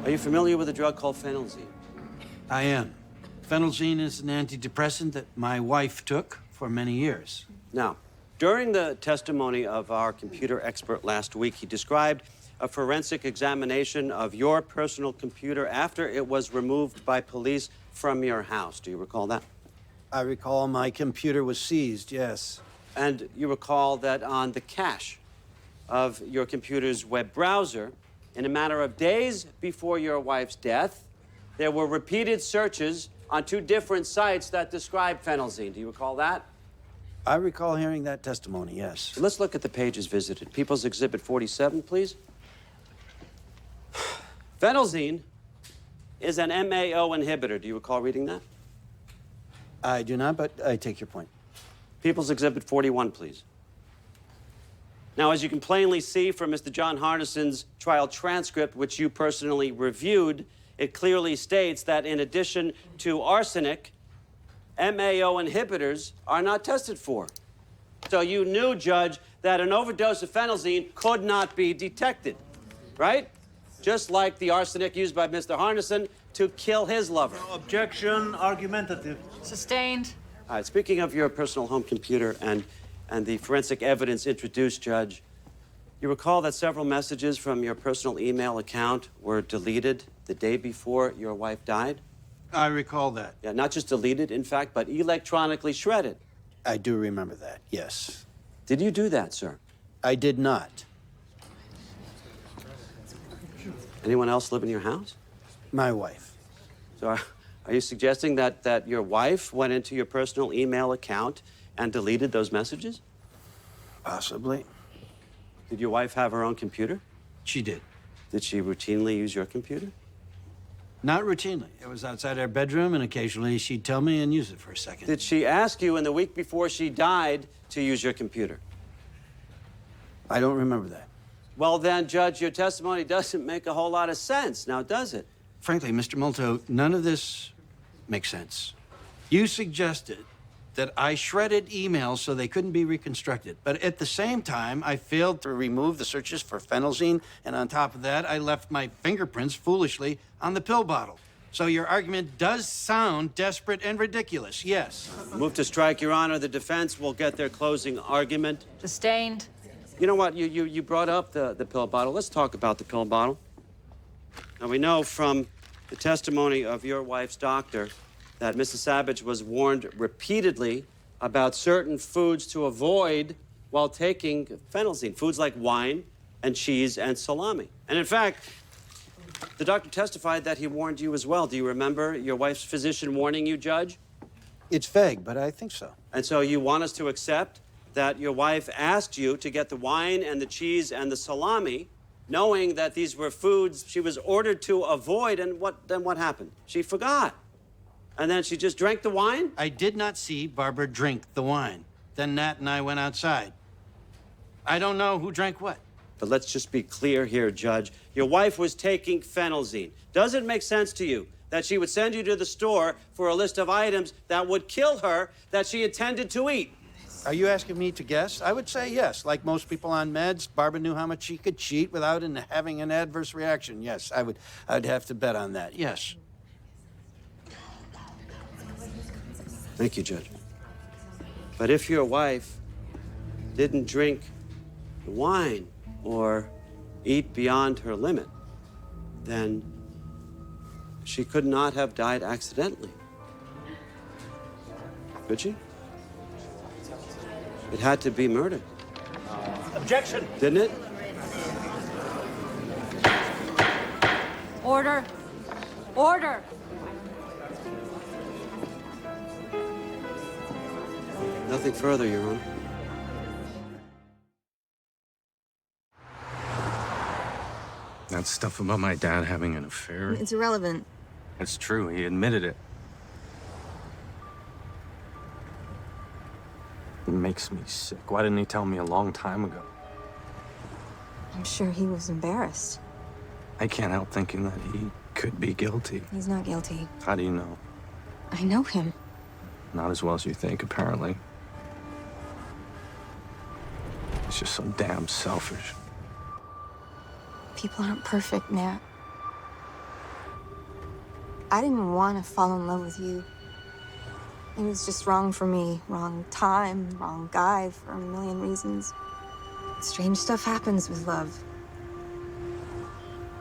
Are you familiar with a drug called phenelzine? I am. Phenelzine is an antidepressant that my wife took for many years. Now, during the testimony of our computer expert last week, he described a forensic examination of your personal computer after it was removed by police from your house. Do you recall that? I recall my computer was seized, yes. And you recall that on the cache of your computer's web browser, in a matter of days before your wife's death, there were repeated searches on 2 different sites that describe phenelzine. Do you recall that? I recall hearing that testimony, yes. Let's look at the pages visited. People's Exhibit 47, please. Phenelzine is an MAO inhibitor. Do you recall reading that? I do not, but I take your point. People's Exhibit 41, please. Now, as you can plainly see from Mr. John Harnison's trial transcript, which you personally reviewed, it clearly states that in addition to arsenic, MAO inhibitors are not tested for. So you knew, Judge, that an overdose of phenelzine could not be detected, right? Just like the arsenic used by Mr. Harnison to kill his lover. Objection, argumentative. Sustained. All right, speaking of your personal home computer and the forensic evidence introduced, Judge, you recall that several messages from your personal email account were deleted the day before your wife died? I recall that. Yeah, not just deleted, in fact, but electronically shredded. I do remember that, yes. Did you do that, sir? I did not. Anyone else live in your house? My wife. So are you suggesting that your wife went into your personal email account and deleted those messages? Possibly. Did your wife have her own computer? She did. Did she routinely use your computer? Not routinely. It was outside our bedroom, and occasionally she'd tell me and use it for a second. Did she ask you in the week before she died to use your computer? I don't remember that. Well, then, Judge, your testimony doesn't make a whole lot of sense, now does it? Frankly, Mr. Molto, none of this makes sense. You suggested that I shredded emails so they couldn't be reconstructed. But at the same time, I failed to remove the searches for phenelzine, and on top of that, I left my fingerprints foolishly on the pill bottle. So your argument does sound desperate and ridiculous, yes. Move to strike, Your Honor. The defense will get their closing argument. Sustained. You know what? You brought up the pill bottle. Let's talk about the pill bottle. Now, we know from the testimony of your wife's doctor that Mrs. Savage was warned repeatedly about certain foods to avoid while taking phenelzine, foods like wine and cheese and salami. And in fact, the doctor testified that he warned you as well. Do you remember your wife's physician warning you, Judge? It's vague, but I think so. And so you want us to accept that your wife asked you to get the wine and the cheese and the salami, knowing that these were foods she was ordered to avoid, and then what happened? She forgot. And then she just drank the wine? I did not see Barbara drink the wine. Then Nat and I went outside. I don't know who drank what. But let's just be clear here, Judge. Your wife was taking phenelzine. Does it make sense to you that she would send you to the store for a list of items that would kill her that she intended to eat? Are you asking me to guess? I would say yes. Like most people on meds, Barbara knew how much she could cheat without having an adverse reaction. Yes, I'd have to bet on that. Yes. Thank you, Judge. But if your wife didn't drink the wine or eat beyond her limit, then she could not have died accidentally. Could she? It had to be murder. Objection! Didn't it? Order! Order! Nothing further, Your Honor. That stuff about my dad having an affair, It's irrelevant. it's true. He admitted it. It makes me sick. Why didn't he tell me a long time ago? I'm sure he was embarrassed. I can't help thinking that he could be guilty. He's not guilty. How do you know? I know him. Not as well as you think, apparently. He's just so damn selfish. People aren't perfect, Nat. I didn't want to fall in love with you. It was just wrong for me. Wrong time, wrong guy for a million reasons. Strange stuff happens with love.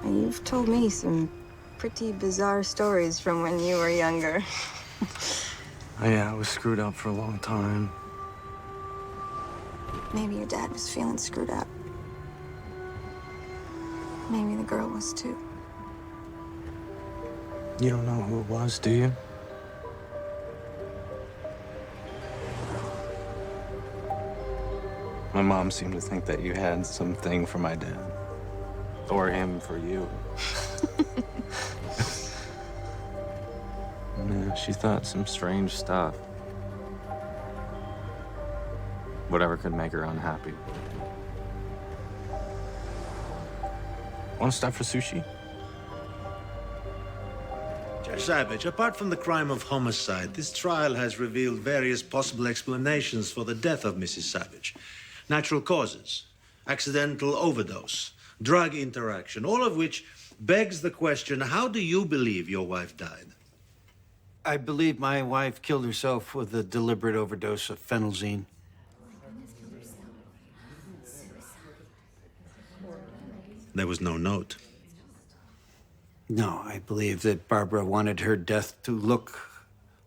And you've told me some pretty bizarre stories from when you were younger. Oh, yeah, I was screwed up for a long time. Maybe your dad was feeling screwed up. Maybe the girl was too. You don't know who it was, do you? My mom seemed to think that you had something for my dad. Or him for you. Yeah, she thought some strange stuff. Whatever could make her unhappy. Want to stop for sushi? Judge Savage, apart from the crime of homicide, this trial has revealed various possible explanations for the death of Mrs. Savage. Natural causes, accidental overdose, drug interaction, all of which begs the question, how do you believe your wife died? I believe my wife killed herself with a deliberate overdose of phenelzine. There was no note. No, I believe that Barbara wanted her death to look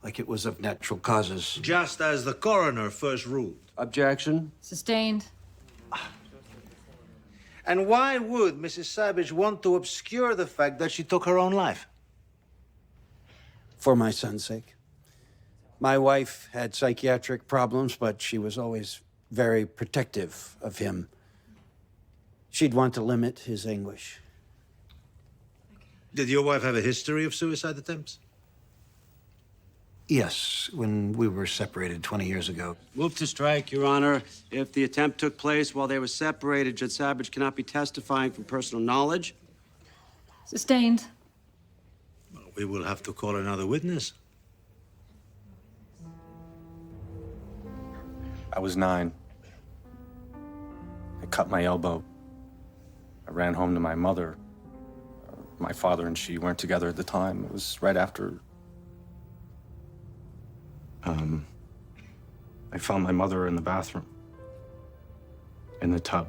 like it was of natural causes. Just as the coroner first ruled. Objection. Sustained. And why would Mrs. Savage want to obscure the fact that she took her own life? For my son's sake. My wife had psychiatric problems, but she was always very protective of him. She'd want to limit his anguish. Did your wife have a history of suicide attempts? Yes, when we were separated 20 years ago. Move to strike, Your Honor. If the attempt took place while they were separated, Judge Savage cannot be testifying from personal knowledge. Sustained. We will have to call another witness. I was 9. I cut my elbow. I ran home to my mother. My father and she weren't together at the time. It was right after... I found my mother in the bathroom. In the tub.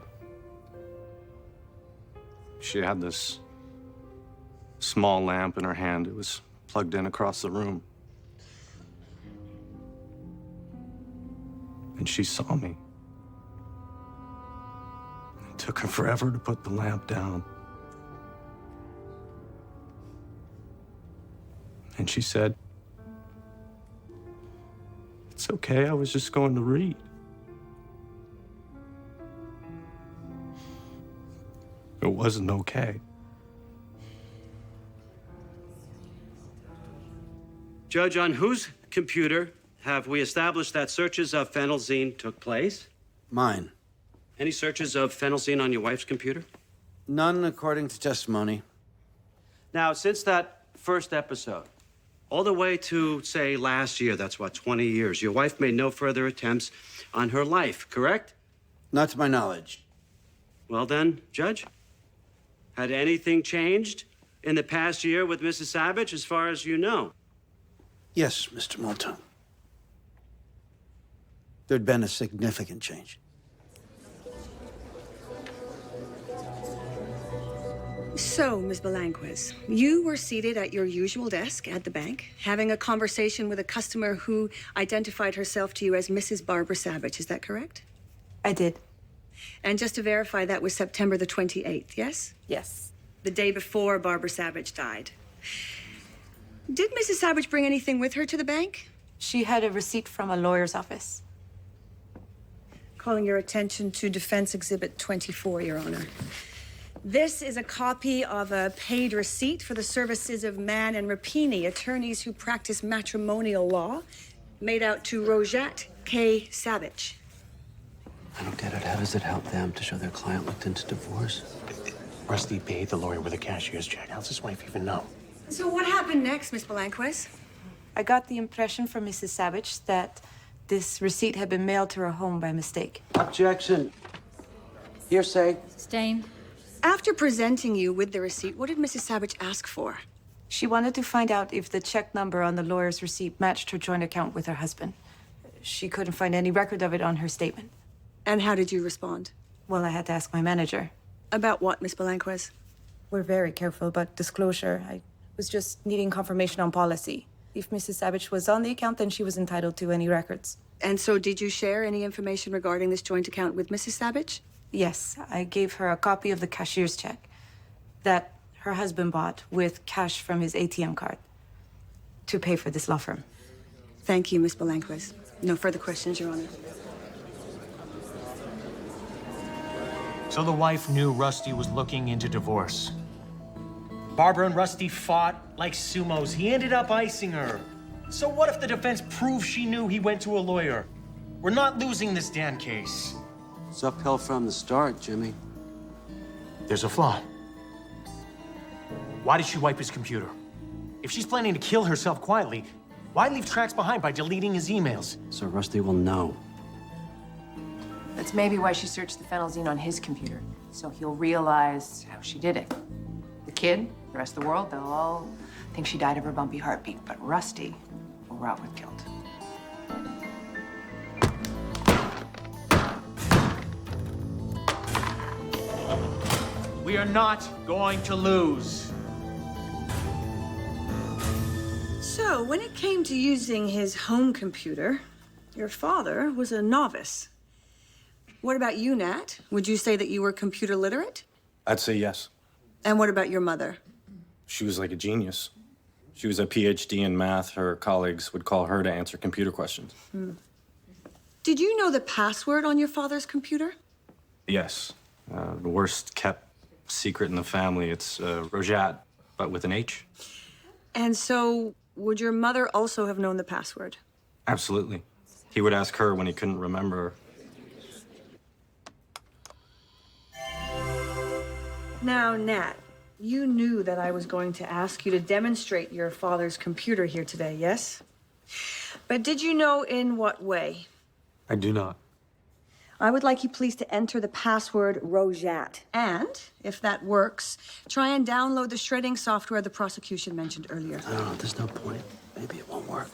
She had this small lamp in her hand. It was plugged in across the room. And she saw me. It took her forever to put the lamp down. And she said, "It's okay, I was just going to read." It wasn't okay. Judge, on whose computer have we established that searches of phenelzine took place? Mine. Any searches of phenelzine on your wife's computer? None according to testimony. Now, since that first episode, all the way to, say, last year, that's what, 20 years, your wife made no further attempts on her life, correct? Not to my knowledge. Well then, Judge, had anything changed in the past year with Mrs. Savage, as far as you know? Yes, Mr. Molto. there'd been a significant change. So, Ms. Belanquez, you were seated at your usual desk at the bank, having a conversation with a customer who identified herself to you as Mrs. Barbara Savage. Is that correct? I did. And just to verify, that was September the 28th, yes? Yes. The day before Barbara Savage died. Did Mrs. Savage bring anything with her to the bank? She had a receipt from a lawyer's office. Calling your attention to Defense Exhibit 24, Your Honor. This is a copy of a paid receipt for the services of Mann and Rapini, attorneys who practice matrimonial law, made out to Rojat K. Savage. I don't get it. How does it help them to show their client looked into divorce? Rusty paid the lawyer with a cashier's check. How's his wife even know? So what happened next, Miss Belanquez? I got the impression from Mrs. Savage that this receipt had been mailed to her home by mistake. Objection. Hearsay. Stain. After presenting you with the receipt, what did Mrs. Savage ask for? She wanted to find out if the check number on the lawyer's receipt matched her joint account with her husband. She couldn't find any record of it on her statement. And how did you respond? Well, I had to ask my manager. About what, Miss Belanquez? We're very careful about disclosure. I was just needing confirmation on policy. If Mrs. Savage was on the account, then she was entitled to any records. And so did you share any information regarding this joint account with Mrs. Savage? Yes, I gave her a copy of the cashier's check that her husband bought with cash from his ATM card to pay for this law firm. Thank you, Miss Belanquez. No further questions, Your Honor. So the wife knew Rusty was looking into divorce. Barbara and Rusty fought like sumos. He ended up icing her. So what if the defense proves she knew he went to a lawyer? We're not losing this damn case. It's uphill from the start, Jimmy. There's a flaw. Why did she wipe his computer? If she's planning to kill herself quietly, why leave tracks behind by deleting his emails? So Rusty will know. That's maybe why she searched the phenelzine on his computer, so he'll realize how she did it. The kid, the rest of the world, they'll all think she died of her bumpy heartbeat, but Rusty will rot with guilt. We are not going to lose. So, when it came to using his home computer, your father was a novice. What about you, Nat? Would you say that you were computer literate? I'd say yes. And what about your mother? She was like a genius. She was a PhD in math. Her colleagues would call her to answer computer questions. Did you know the password on your father's computer? Yes. The worst kept secret in the family. It's Rojat, but with an H. And so, would your mother also have known the password? Absolutely. He would ask her when he couldn't remember. Now, Nat, you knew that I was going to ask you to demonstrate your father's computer here today, yes? But did you know in what way? I do not. I would like you please to enter the password Rojat. And, if that works, try and download the shredding software the prosecution mentioned earlier. Oh, there's no point. Maybe it won't work.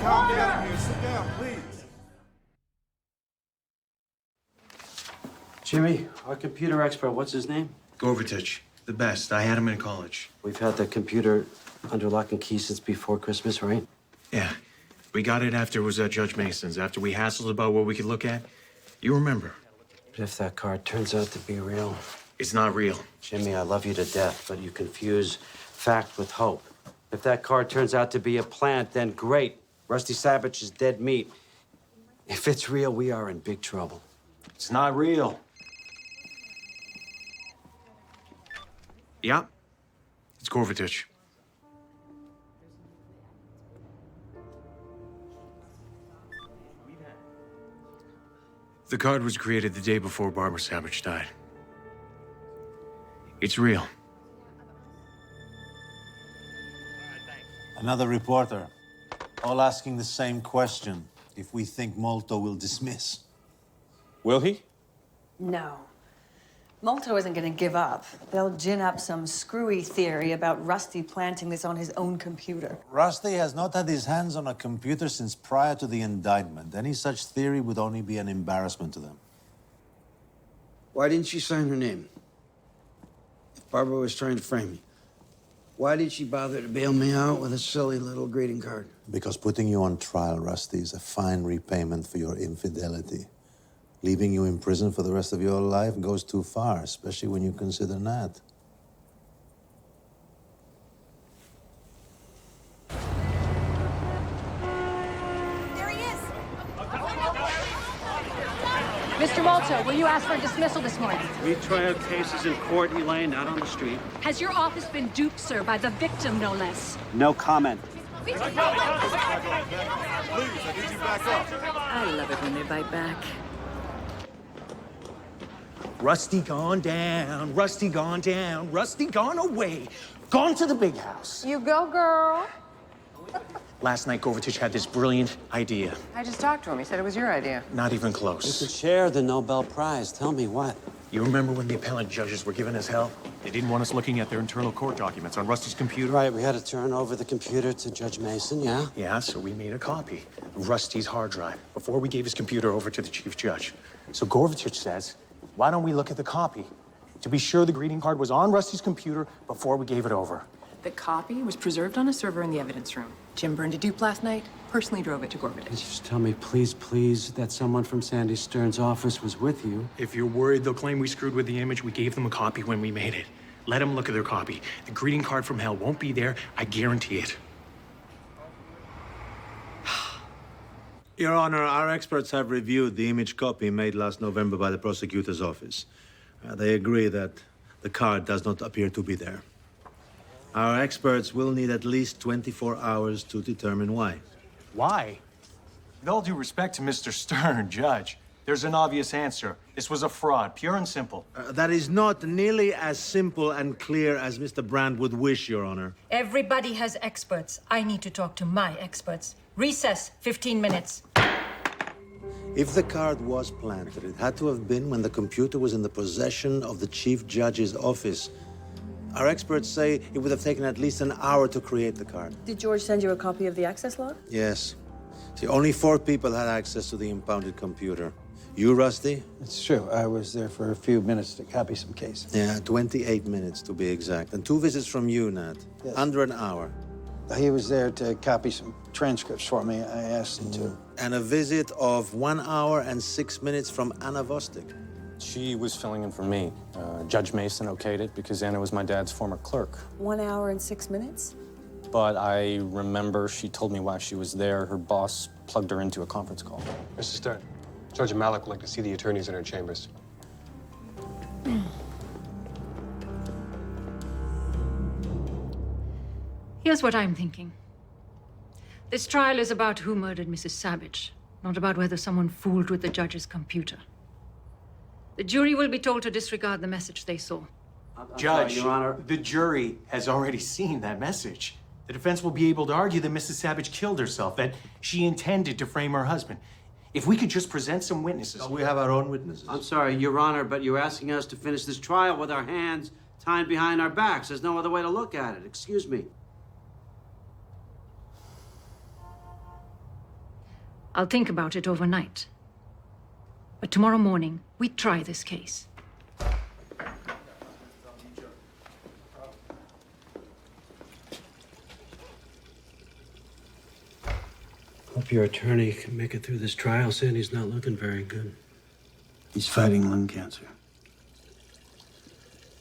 Calm down here. Sit down, please. Jimmy, our computer expert, what's his name? Gorvatich, the best. I had him in college. We've had the computer under lock and key since before Christmas, right? Yeah. We got it after it was at Judge Mason's, after we hassled about what we could look at. You remember. But if that card turns out to be real... It's not real. Jimmy, I love you to death, but you confuse fact with hope. If that card turns out to be a plant, then great. Rusty Savage is dead meat. If it's real, we are in big trouble. It's not real. Yeah. It's Gorvatich. The card was created the day before Barbara Savage died. It's real. Another reporter, all asking the same question. If we think Molto will dismiss. Will he? No. Molto isn't going to give up. They'll gin up some screwy theory about Rusty planting this on his own computer. Rusty has not had his hands on a computer since prior to the indictment. Any such theory would only be an embarrassment to them. Why didn't she sign her name? If Barbara was trying to frame me, why did she bother to bail me out with a silly little greeting card? Because putting you on trial, Rusty, is a fine repayment for your infidelity. Leaving you in prison for the rest of your life goes too far, especially when you consider Nat. There he is! Mr. Molto, will you ask for a dismissal this morning? We try our cases in court, Elaine, not on the street. Has your office been duped, sir, by the victim, no less? No comment. Please, I need you back up. I love it when they bite back. Rusty gone down, Rusty gone down, Rusty gone away, gone to the big house. You go, girl. Last night, Govetich had this brilliant idea. I just talked to him. He said it was your idea. Not even You close. could share the Nobel Prize. Tell me what. You remember when the appellate judges were giving us hell? They didn't want us looking at their internal court documents on Rusty's computer. Right, we had to turn over the computer to Judge Mason, yeah? Yeah, so we made a copy of Rusty's hard drive before we gave his computer over to the chief judge. So Govetich says, why don't we look at the copy to be sure the greeting card was on Rusty's computer before we gave it over? The copy was preserved on a server in the evidence room. Jim burned a dupe last night, personally drove it to Gorbidich. Just tell me, please, please, that someone from Sandy Stern's office was with you. If you're worried they'll claim we screwed with the image, we gave them a copy when we made it. Let them look at their copy. The greeting card from hell won't be there, I guarantee it. Your Honor, our experts have reviewed the image copy made last November by the prosecutor's office. They agree that the card does not appear to be there. Our experts will need at least 24 hours to determine why. Why? With all due respect to Mr. Stern, Judge, there's an obvious answer. This was a fraud, pure and simple. That is not nearly as simple and clear as Mr. Brand would wish, Your Honor. Everybody has experts. I need to talk to my experts. Recess, 15 minutes. If the card was planted, it had to have been when the computer was in the possession of the chief judge's office. Our experts say it would have taken at least an hour to create the card. Did George send you a copy of the access log? Yes. See, only 4 people had access to the impounded computer. You, Rusty? It's true. I was there for a few minutes to copy some cases. Yeah, 28 minutes to be exact. And 2 visits from you, Nat. Yes. Under an hour. He was there to copy some transcripts for me. I asked him to. And a visit of 1 hour and 6 minutes from Anna Vostok. She was filling in for me. Judge Mason okayed it because Anna was my dad's former clerk. 1 hour and 6 minutes? But I remember she told me while she was there, her boss plugged her into a conference call. Mr. Stern, Judge Malik would like to see the attorneys in her chambers. Here's what I'm thinking. This trial is about who murdered Mrs. Savage, not about whether someone fooled with the judge's computer. The jury will be told to disregard the message they saw. Judge, Your Honor. the jury has already seen that message. The defense will be able to argue that Mrs. Savage killed herself, that she intended to frame her husband. If we could just present some witnesses. We have our own witnesses. I'm sorry, Your Honor, but you're asking us to finish this trial with our hands tied behind our backs. There's no other way to look at it. Excuse me. I'll think about it overnight. But tomorrow morning, we try this case. Hope your attorney can make it through this trial. Sandy's not looking very good. He's fighting lung cancer.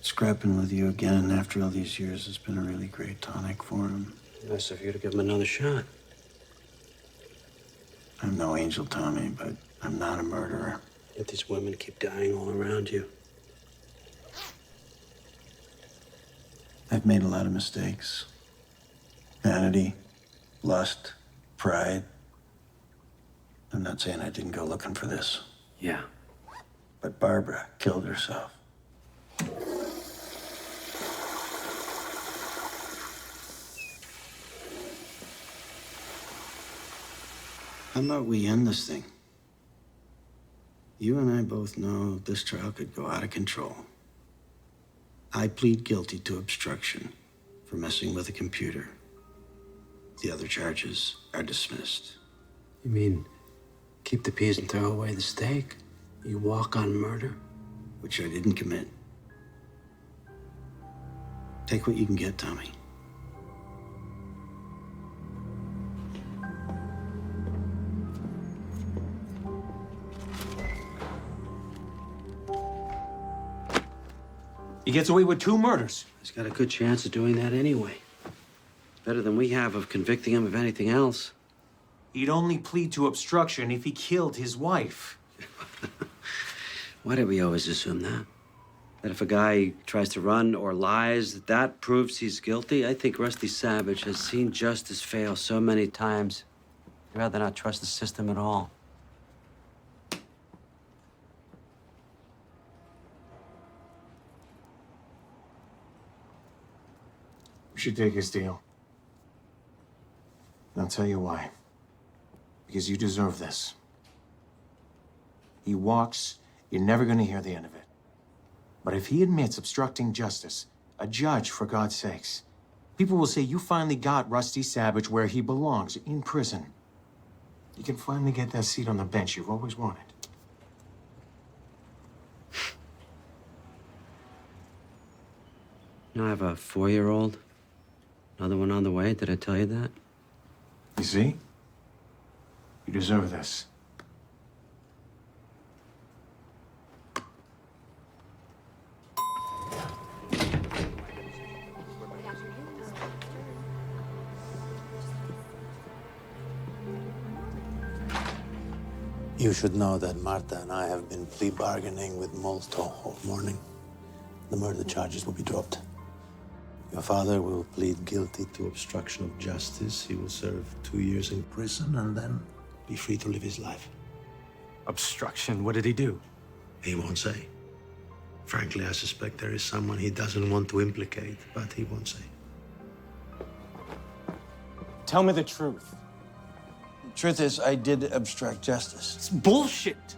Scrapping with you again after all these years has been a really great tonic for him. Nice of you to give him another shot. I'm no angel, Tommy, but I'm not a murderer. Yet these women keep dying all around you. I've made a lot of mistakes. Vanity, lust, pride. I'm not saying I didn't go looking for this. Yeah, But Barbara killed herself. How about we end this thing? You and I both know this trial could go out of control. I plead guilty to obstruction for messing with a computer. The other charges are dismissed. You mean keep the peas and throw away the steak? You walk on murder? Which I didn't commit. Take what you can get, Tommy. He gets away with 2 murders. He's got a good chance of doing that anyway. Better than we have of convicting him of anything else. He'd only plead to obstruction if he killed his wife. Why did we always assume that? That if a guy tries to run or lies, that proves he's guilty? I think Rusty Savage has seen justice fail so many times. He'd rather not trust the system at all. We should take his deal. And I'll tell you why. Because you deserve this. He walks, you're never gonna hear the end of it. But if he admits obstructing justice, a judge, for God's sakes, people will say you finally got Rusty Savage where he belongs, in prison. You can finally get that seat on the bench you've always wanted. You know, I have a 4-year-old. Another one on the way. Did I tell you that? You see? You deserve this. You should know that Marta and I have been plea bargaining with Molto all morning. The murder charges will be dropped. Your father will plead guilty to obstruction of justice. He will serve 2 years in prison and then be free to live his life. Obstruction? What did he do? He won't say. Frankly, I suspect there is someone he doesn't want to implicate, but he won't say. Tell me the truth. The truth is, I did obstruct justice. It's bullshit.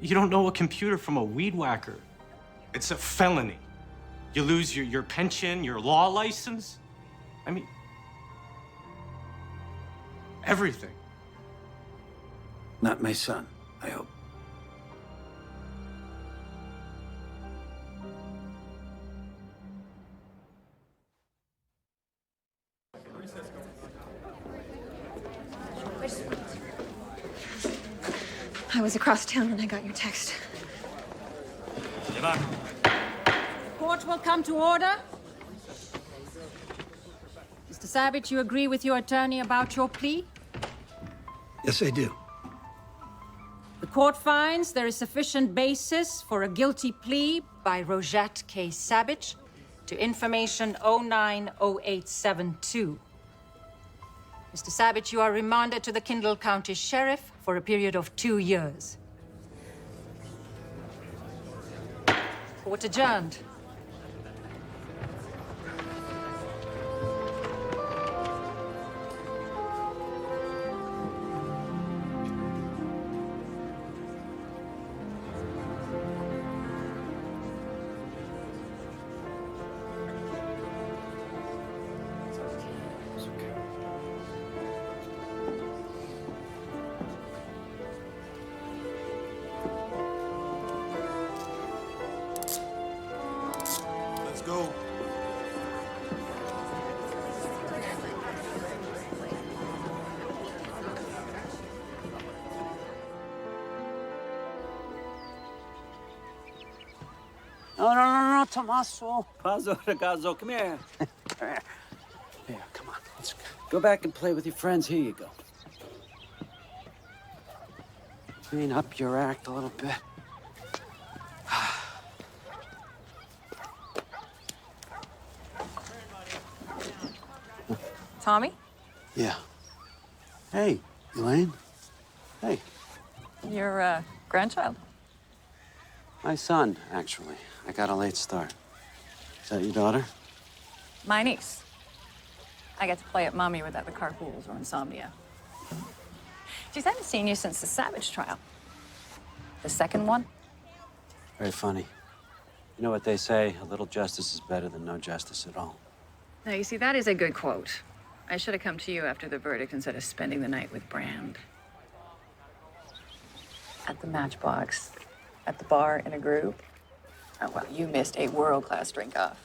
You don't know a computer from a weed whacker. It's a felony. You lose your pension, your law license. I mean, everything. Not my son, I hope. I was across town when I got your text. Court will come to order. Mr. Savage, you agree with your attorney about your plea? Yes, I do. The court finds there is sufficient basis for a guilty plea by Rojette K. Savage to information 090872. Mr. Savage, you are remanded to the Kendall County Sheriff for a period of 2 years. Court adjourned. Let's go. No, Tommaso. Pazzo, ragazzo, come here. Here, come on, let's go back and play with your friends. Here you go. Clean up your act a little bit. Tommy? Yeah. Hey, Elaine. Hey. Your grandchild? My son, actually. I got a late start. Is that your daughter? My niece. I get to play at mommy without the carpools or insomnia. Geez, I haven't seen you since the Savage trial. The second one? Very funny. You know what they say, a little justice is better than no justice at all. Now, you see, that is a good quote. I should have come to you after the verdict instead of spending the night with Brand. At the Matchbox, at the bar in a group. Oh, well, you missed a world-class drink-off.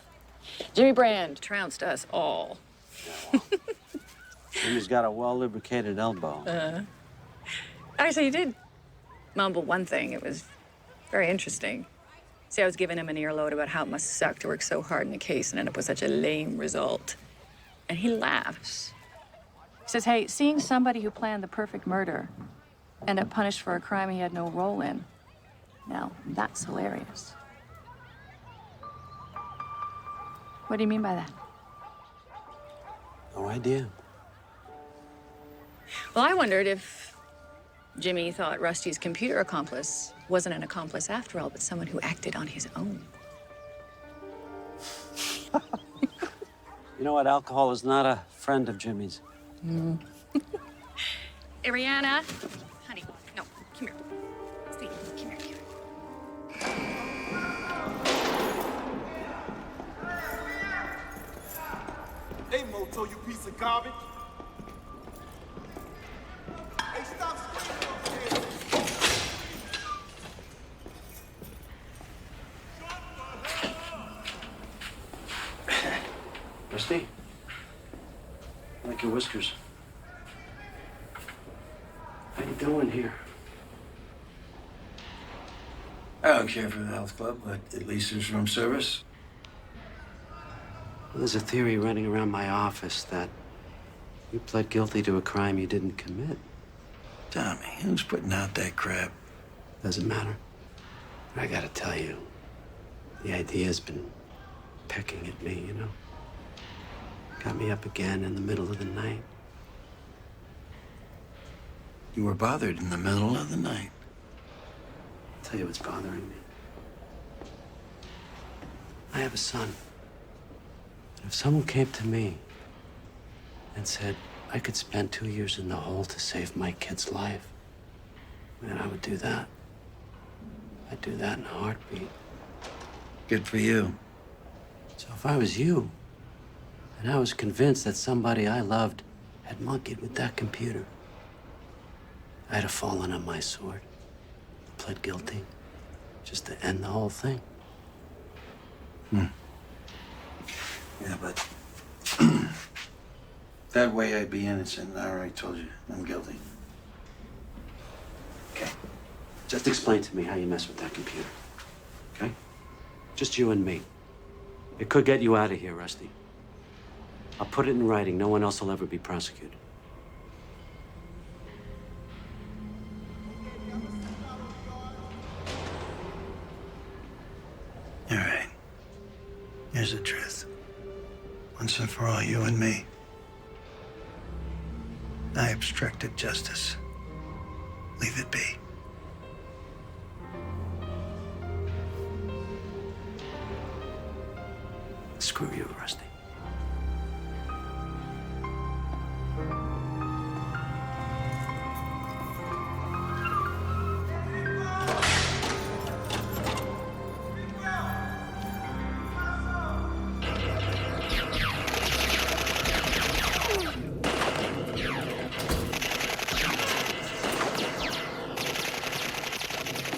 Jimmy Brand trounced us all. Jimmy's got a well-lubricated elbow. Actually, he did mumble one thing. It was very interesting. See, I was giving him an earload about how it must suck to work so hard in a case and end up with such a lame result. And he laughs. He says, hey, seeing somebody who planned the perfect murder end up punished for a crime he had no role in, now, that's hilarious. What do you mean by that? No idea. Well, I wondered if Jimmy thought Rusty's computer accomplice wasn't an accomplice after all, but someone who acted on his own. You know what? Alcohol is not a friend of Jimmy's. Ariana, honey, no, come here. Steve, come here, Hey, Moto, you piece of garbage. Hey, stop screaming up here. Rusty? I like your whiskers. How you doing here? I don't care for the health club, but at least there's room service. Well, there's a theory running around my office that you pled guilty to a crime you didn't commit. Tommy, who's putting out that crap? Doesn't matter. I gotta tell you, the idea's been pecking at me, you know? Got me up again in the middle of the night. You were bothered in the middle of the night. I'll tell you what's bothering me. I have a son. And if someone came to me and said I could spend 2 years in the hole to save my kid's life, man, I would do that. I'd do that in a heartbeat. Good for you. So if I was you, and I was convinced that somebody I loved had monkeyed with that computer, I'd have fallen on my sword, pled guilty, just to end the whole thing. Yeah, but that way I'd be innocent. I already told you I'm guilty. Okay. Just explain to me how you mess with that computer. Okay? Just you and me. It could get you out of here, Rusty. I'll put it in writing. No one else will ever be prosecuted. All right. Here's the truth. Once and for all, you and me. I obstructed justice. Leave it be. Screw you, Rusty.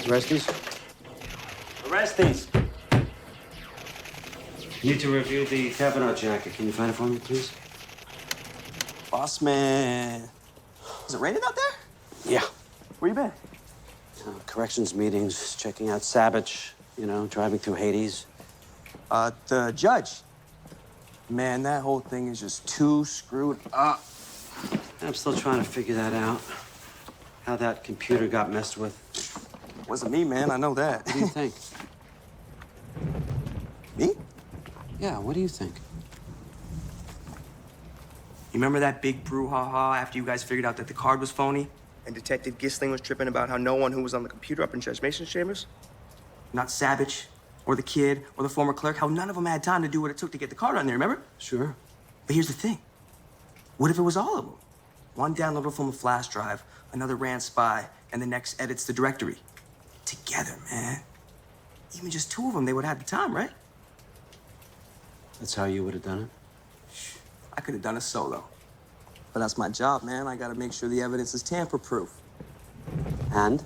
Arresties? Arresties! Need to review the Kavanaugh jacket. Can you find it for me, please? Boss man. Is it raining out there? Yeah. Where you been? Corrections meetings, checking out Savage, you know, driving through Hades. The judge. Man, that whole thing is just too screwed up. I'm still trying to figure that out. How that computer got messed with. Wasn't me, man. I know that. What do you think? Me? Yeah, what do you think? You remember that big brouhaha after you guys figured out that the card was phony? And Detective Gisling was tripping about how no one who was on the computer up in Judge Mason's chambers? Not Savage, or the kid, or the former clerk. How none of them had time to do what it took to get the card on there, remember? Sure. But here's the thing. What if it was all of them? One downloaded from a flash drive, another ran spy, and the next edits the directory. Together, man. Even just two of them, they would have the time, right? That's how you would have done it? I could have done it solo. But that's my job, man. I gotta make sure the evidence is tamper-proof. And?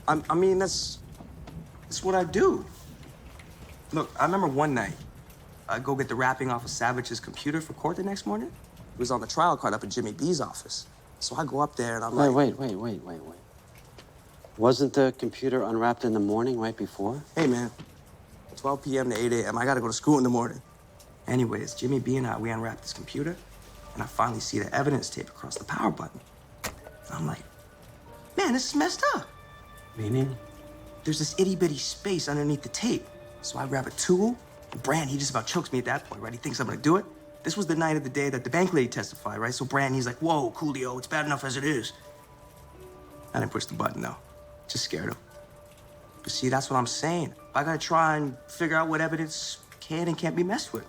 I mean, that's what I do. Look, I remember one night, I'd go get the wrapping off of Savage's computer for court the next morning. It was on the trial card up in Jimmy B's office. So I go up there and I'm like... Wait. Wasn't the computer unwrapped in the morning right before? Hey, man, 12 p.m. to 8 a.m. I gotta go to school in the morning. Anyways, Jimmy B and I, we unwrapped this computer, and I finally see the evidence tape across the power button. And I'm like, man, this is messed up. Meaning? There's this itty-bitty space underneath the tape. So I grab a tool, and Brand, he just about chokes me at that point, right? He thinks I'm gonna do it. This was the night of the day that the bank lady testified, right? So Brand, he's like, whoa, Coolio, it's bad enough as it is. I didn't push the button, though. Just scared him. But see, that's what I'm saying. I gotta try and figure out what evidence can and can't be messed with.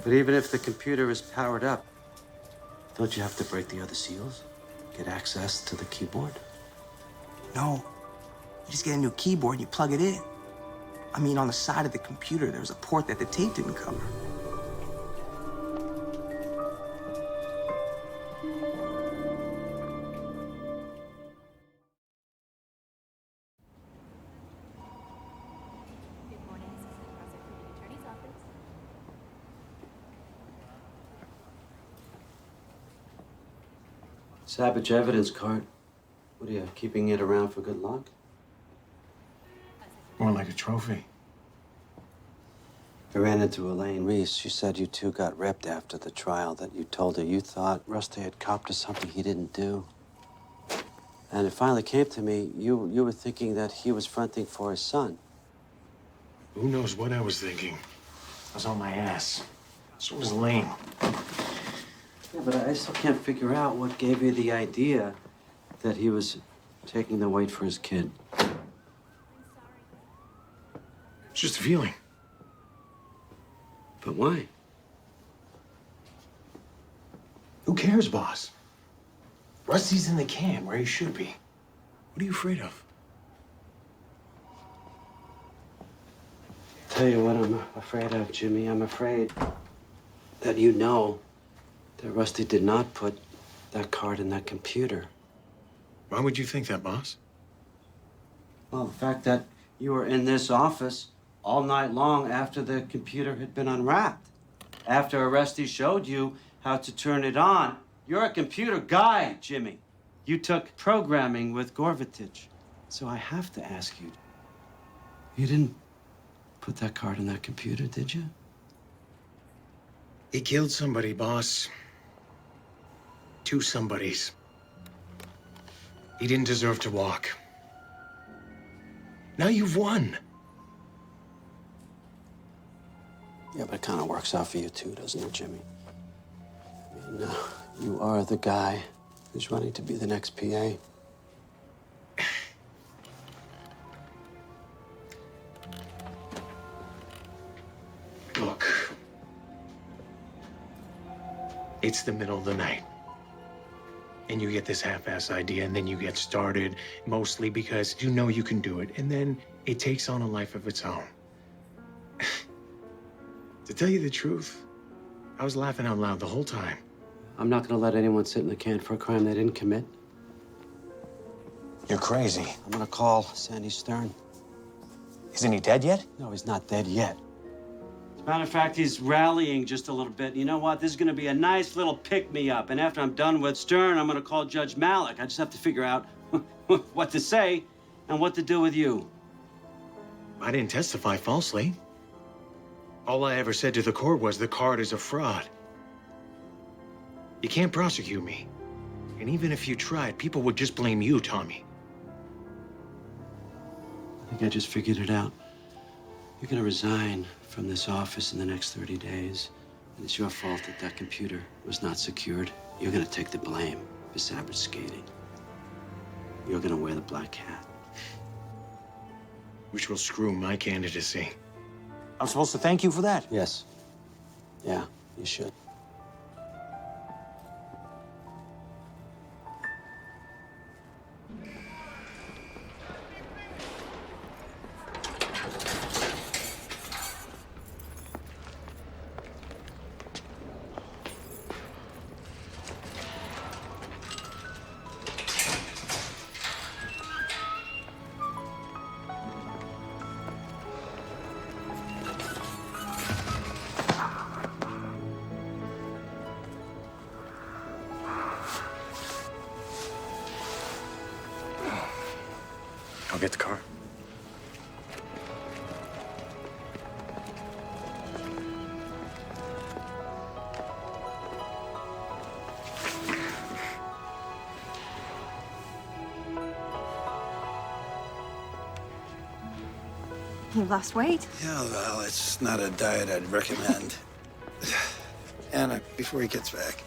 But even if the computer is powered up, don't you have to break the other seals? Get access to the keyboard? No. You just get a new keyboard and you plug it in. I mean, on the side of the computer, there's a port that the tape didn't cover. Savage evidence card. What are you, keeping it around for good luck? More like a trophy. I ran into Elaine Reese. She said you two got ripped after the trial, that you told her you thought Rusty had copped to something he didn't do. And it finally came to me, you were thinking that he was fronting for his son. Who knows what I was thinking? I was on my ass. So was Lane. Yeah, but I still can't figure out what gave you the idea that he was taking the weight for his kid. It's just a feeling. But why? Who cares, boss? Rusty's in the can where he should be. What are you afraid of? Tell you what I'm afraid of, Jimmy. I'm afraid that you know that Rusty did not put that card in that computer. Why would you think that, boss? Well, the fact that you were in this office all night long after the computer had been unwrapped. After Rusty showed you how to turn it on. You're a computer guy, Jimmy. You took programming with Gorvatich. So I have to ask you, you didn't put that card in that computer, did you? He killed somebody, boss. Two somebodies. He didn't deserve to walk. Now you've won. Yeah, but it kind of works out for you too, doesn't it, Jimmy? I mean, you are the guy who's running to be the next PA. Look. It's the middle of the night. And you get this half-ass idea, and then you get started, mostly because you know you can do it, and then it takes on a life of its own. To tell you the truth, I was laughing out loud the whole time. I'm not gonna let anyone sit in the can for a crime they didn't commit. You're crazy. I'm gonna call Sandy Stern. Isn't he dead yet? No, he's not dead yet. As a matter of fact, he's rallying just a little bit. You know what? This is going to be a nice little pick-me-up. And after I'm done with Stern, I'm going to call Judge Malik. I just have to figure out what to say and what to do with you. I didn't testify falsely. All I ever said to the court was the card is a fraud. You can't prosecute me. And even if you tried, people would just blame you, Tommy. I think I just figured it out. You're gonna resign from this office in the next 30 days. And it's your fault that that computer was not secured. You're gonna take the blame for Savage skating. You're gonna wear the black hat. which will screw my candidacy. I'm supposed to thank you for that? Yes. Yeah, you should. I'll get the car. You lost weight. Yeah, well, it's not a diet I'd recommend. Anna, before he gets back,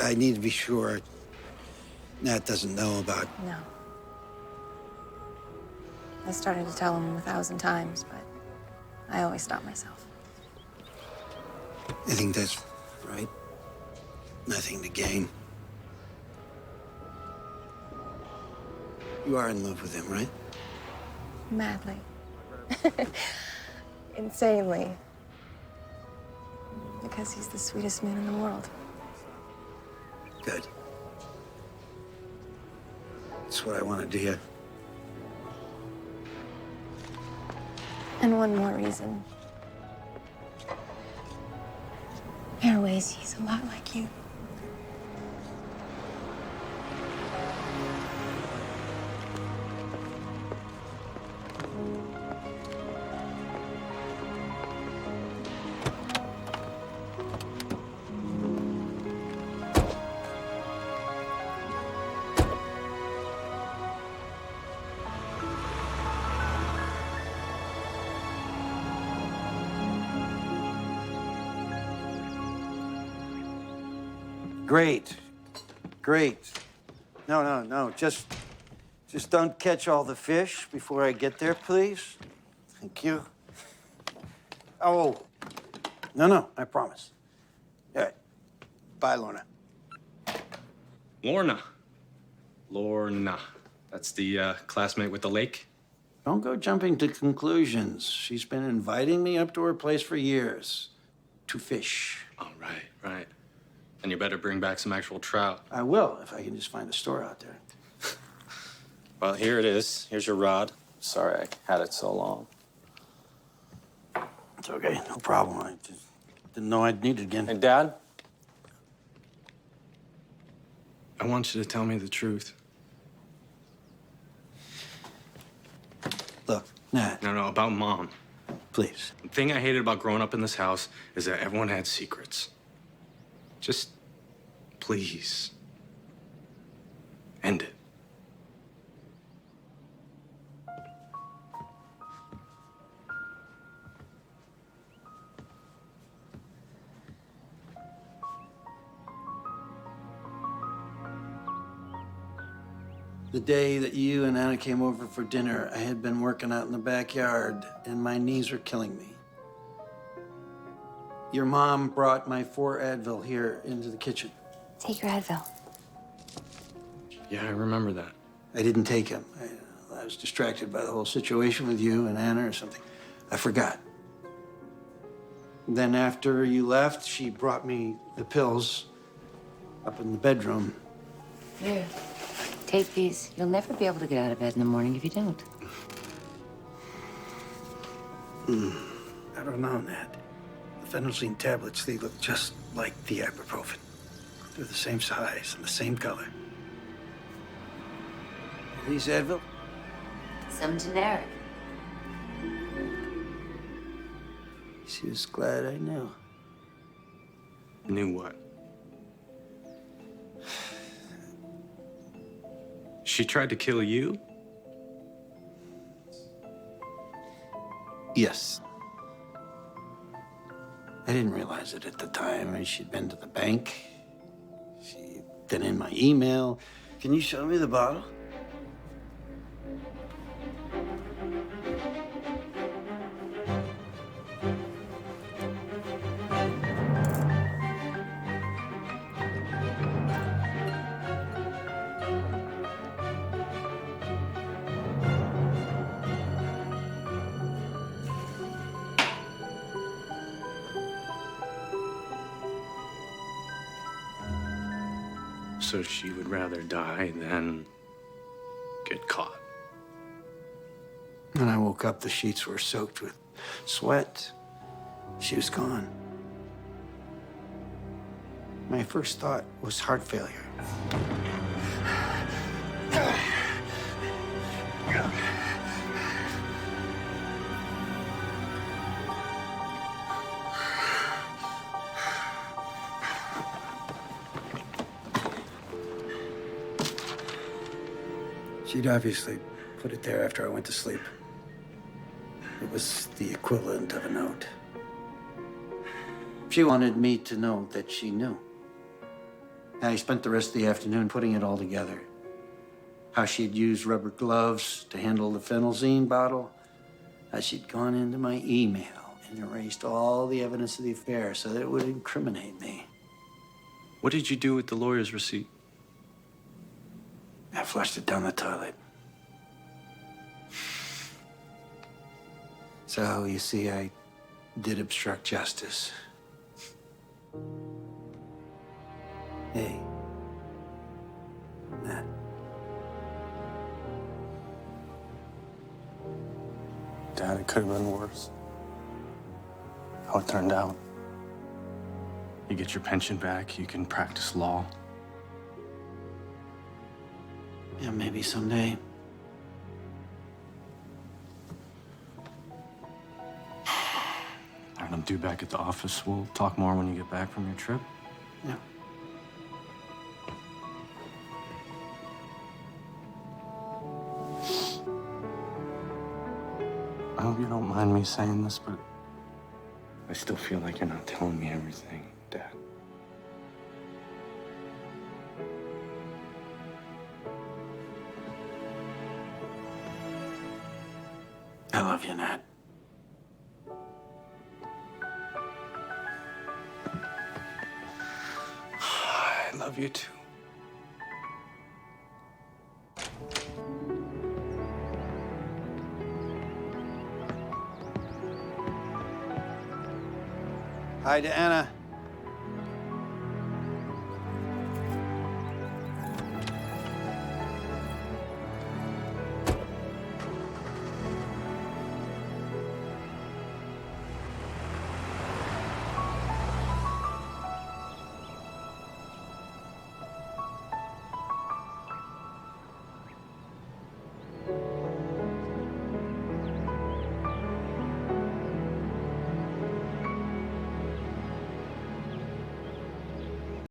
I need to be sure Nat doesn't know about... No. I started to tell him 1,000 times, but I always stop myself. I think that's right. Nothing to gain. You are in love with him, right? Madly. Insanely. Because he's the sweetest man in the world. Good. That's what I wanted to hear. And one more reason. Airways, he's a lot like you. Great. Great. No. Just don't catch all the fish before I get there, please. Thank you. Oh. No, I promise. All right. Bye, Lorna. Lorna. That's the classmate with the lake? Don't go jumping to conclusions. She's been inviting me up to her place for years. To fish. Oh, right. And you better bring back some actual trout. I will, if I can just find a store out there. Well, here it is. Here's your rod. Sorry I had it so long. It's okay, no problem. I just didn't know I'd need it again. Hey, Dad? I want you to tell me the truth. Look, Nat. No, about Mom. Please. The thing I hated about growing up in this house is that everyone had secrets. Just, please, end it. The day that you and Anna came over for dinner, I had been working out in the backyard, and my knees were killing me. Your mom brought my 4 Advil here into the kitchen. Take your Advil. Yeah, I remember that. I didn't take him. I was distracted by the whole situation with you and Anna or something. I forgot. Then after you left, she brought me the pills up in the bedroom. Here, take these. You'll never be able to get out of bed in the morning if you don't. I don't know, Nat. The phenolzine tablets, they look just like the ibuprofen. They're the same size and the same color. Are these Advil? Some generic. She was glad I knew. Knew what? She tried to kill you? Yes. I didn't realize it at the time. I mean, she'd been to the bank. She'd been in my email. Can you show me the bottle? So she would rather die than get caught. When I woke up, the sheets were soaked with sweat. She was gone. My first thought was heart failure. She'd obviously put it there after I went to sleep. It was the equivalent of a note. She wanted me to know that she knew. I spent the rest of the afternoon putting it all together. How she'd used rubber gloves to handle the phenelzine bottle. How she'd gone into my email and erased all the evidence of the affair so that it would incriminate me. What did you do with the lawyer's receipt? I flushed it down the toilet. So, you see, I did obstruct justice. Hey, Matt. Dad, it could have been worse. How it turned out. You get your pension back, you can practice law. Yeah, maybe someday. All right, I'm due back at the office. We'll talk more when you get back from your trip. Yeah. I hope you don't mind me saying this, but I still feel like you're not telling me everything, Dad. I love you, Nat. I love you too. Hi to Anna.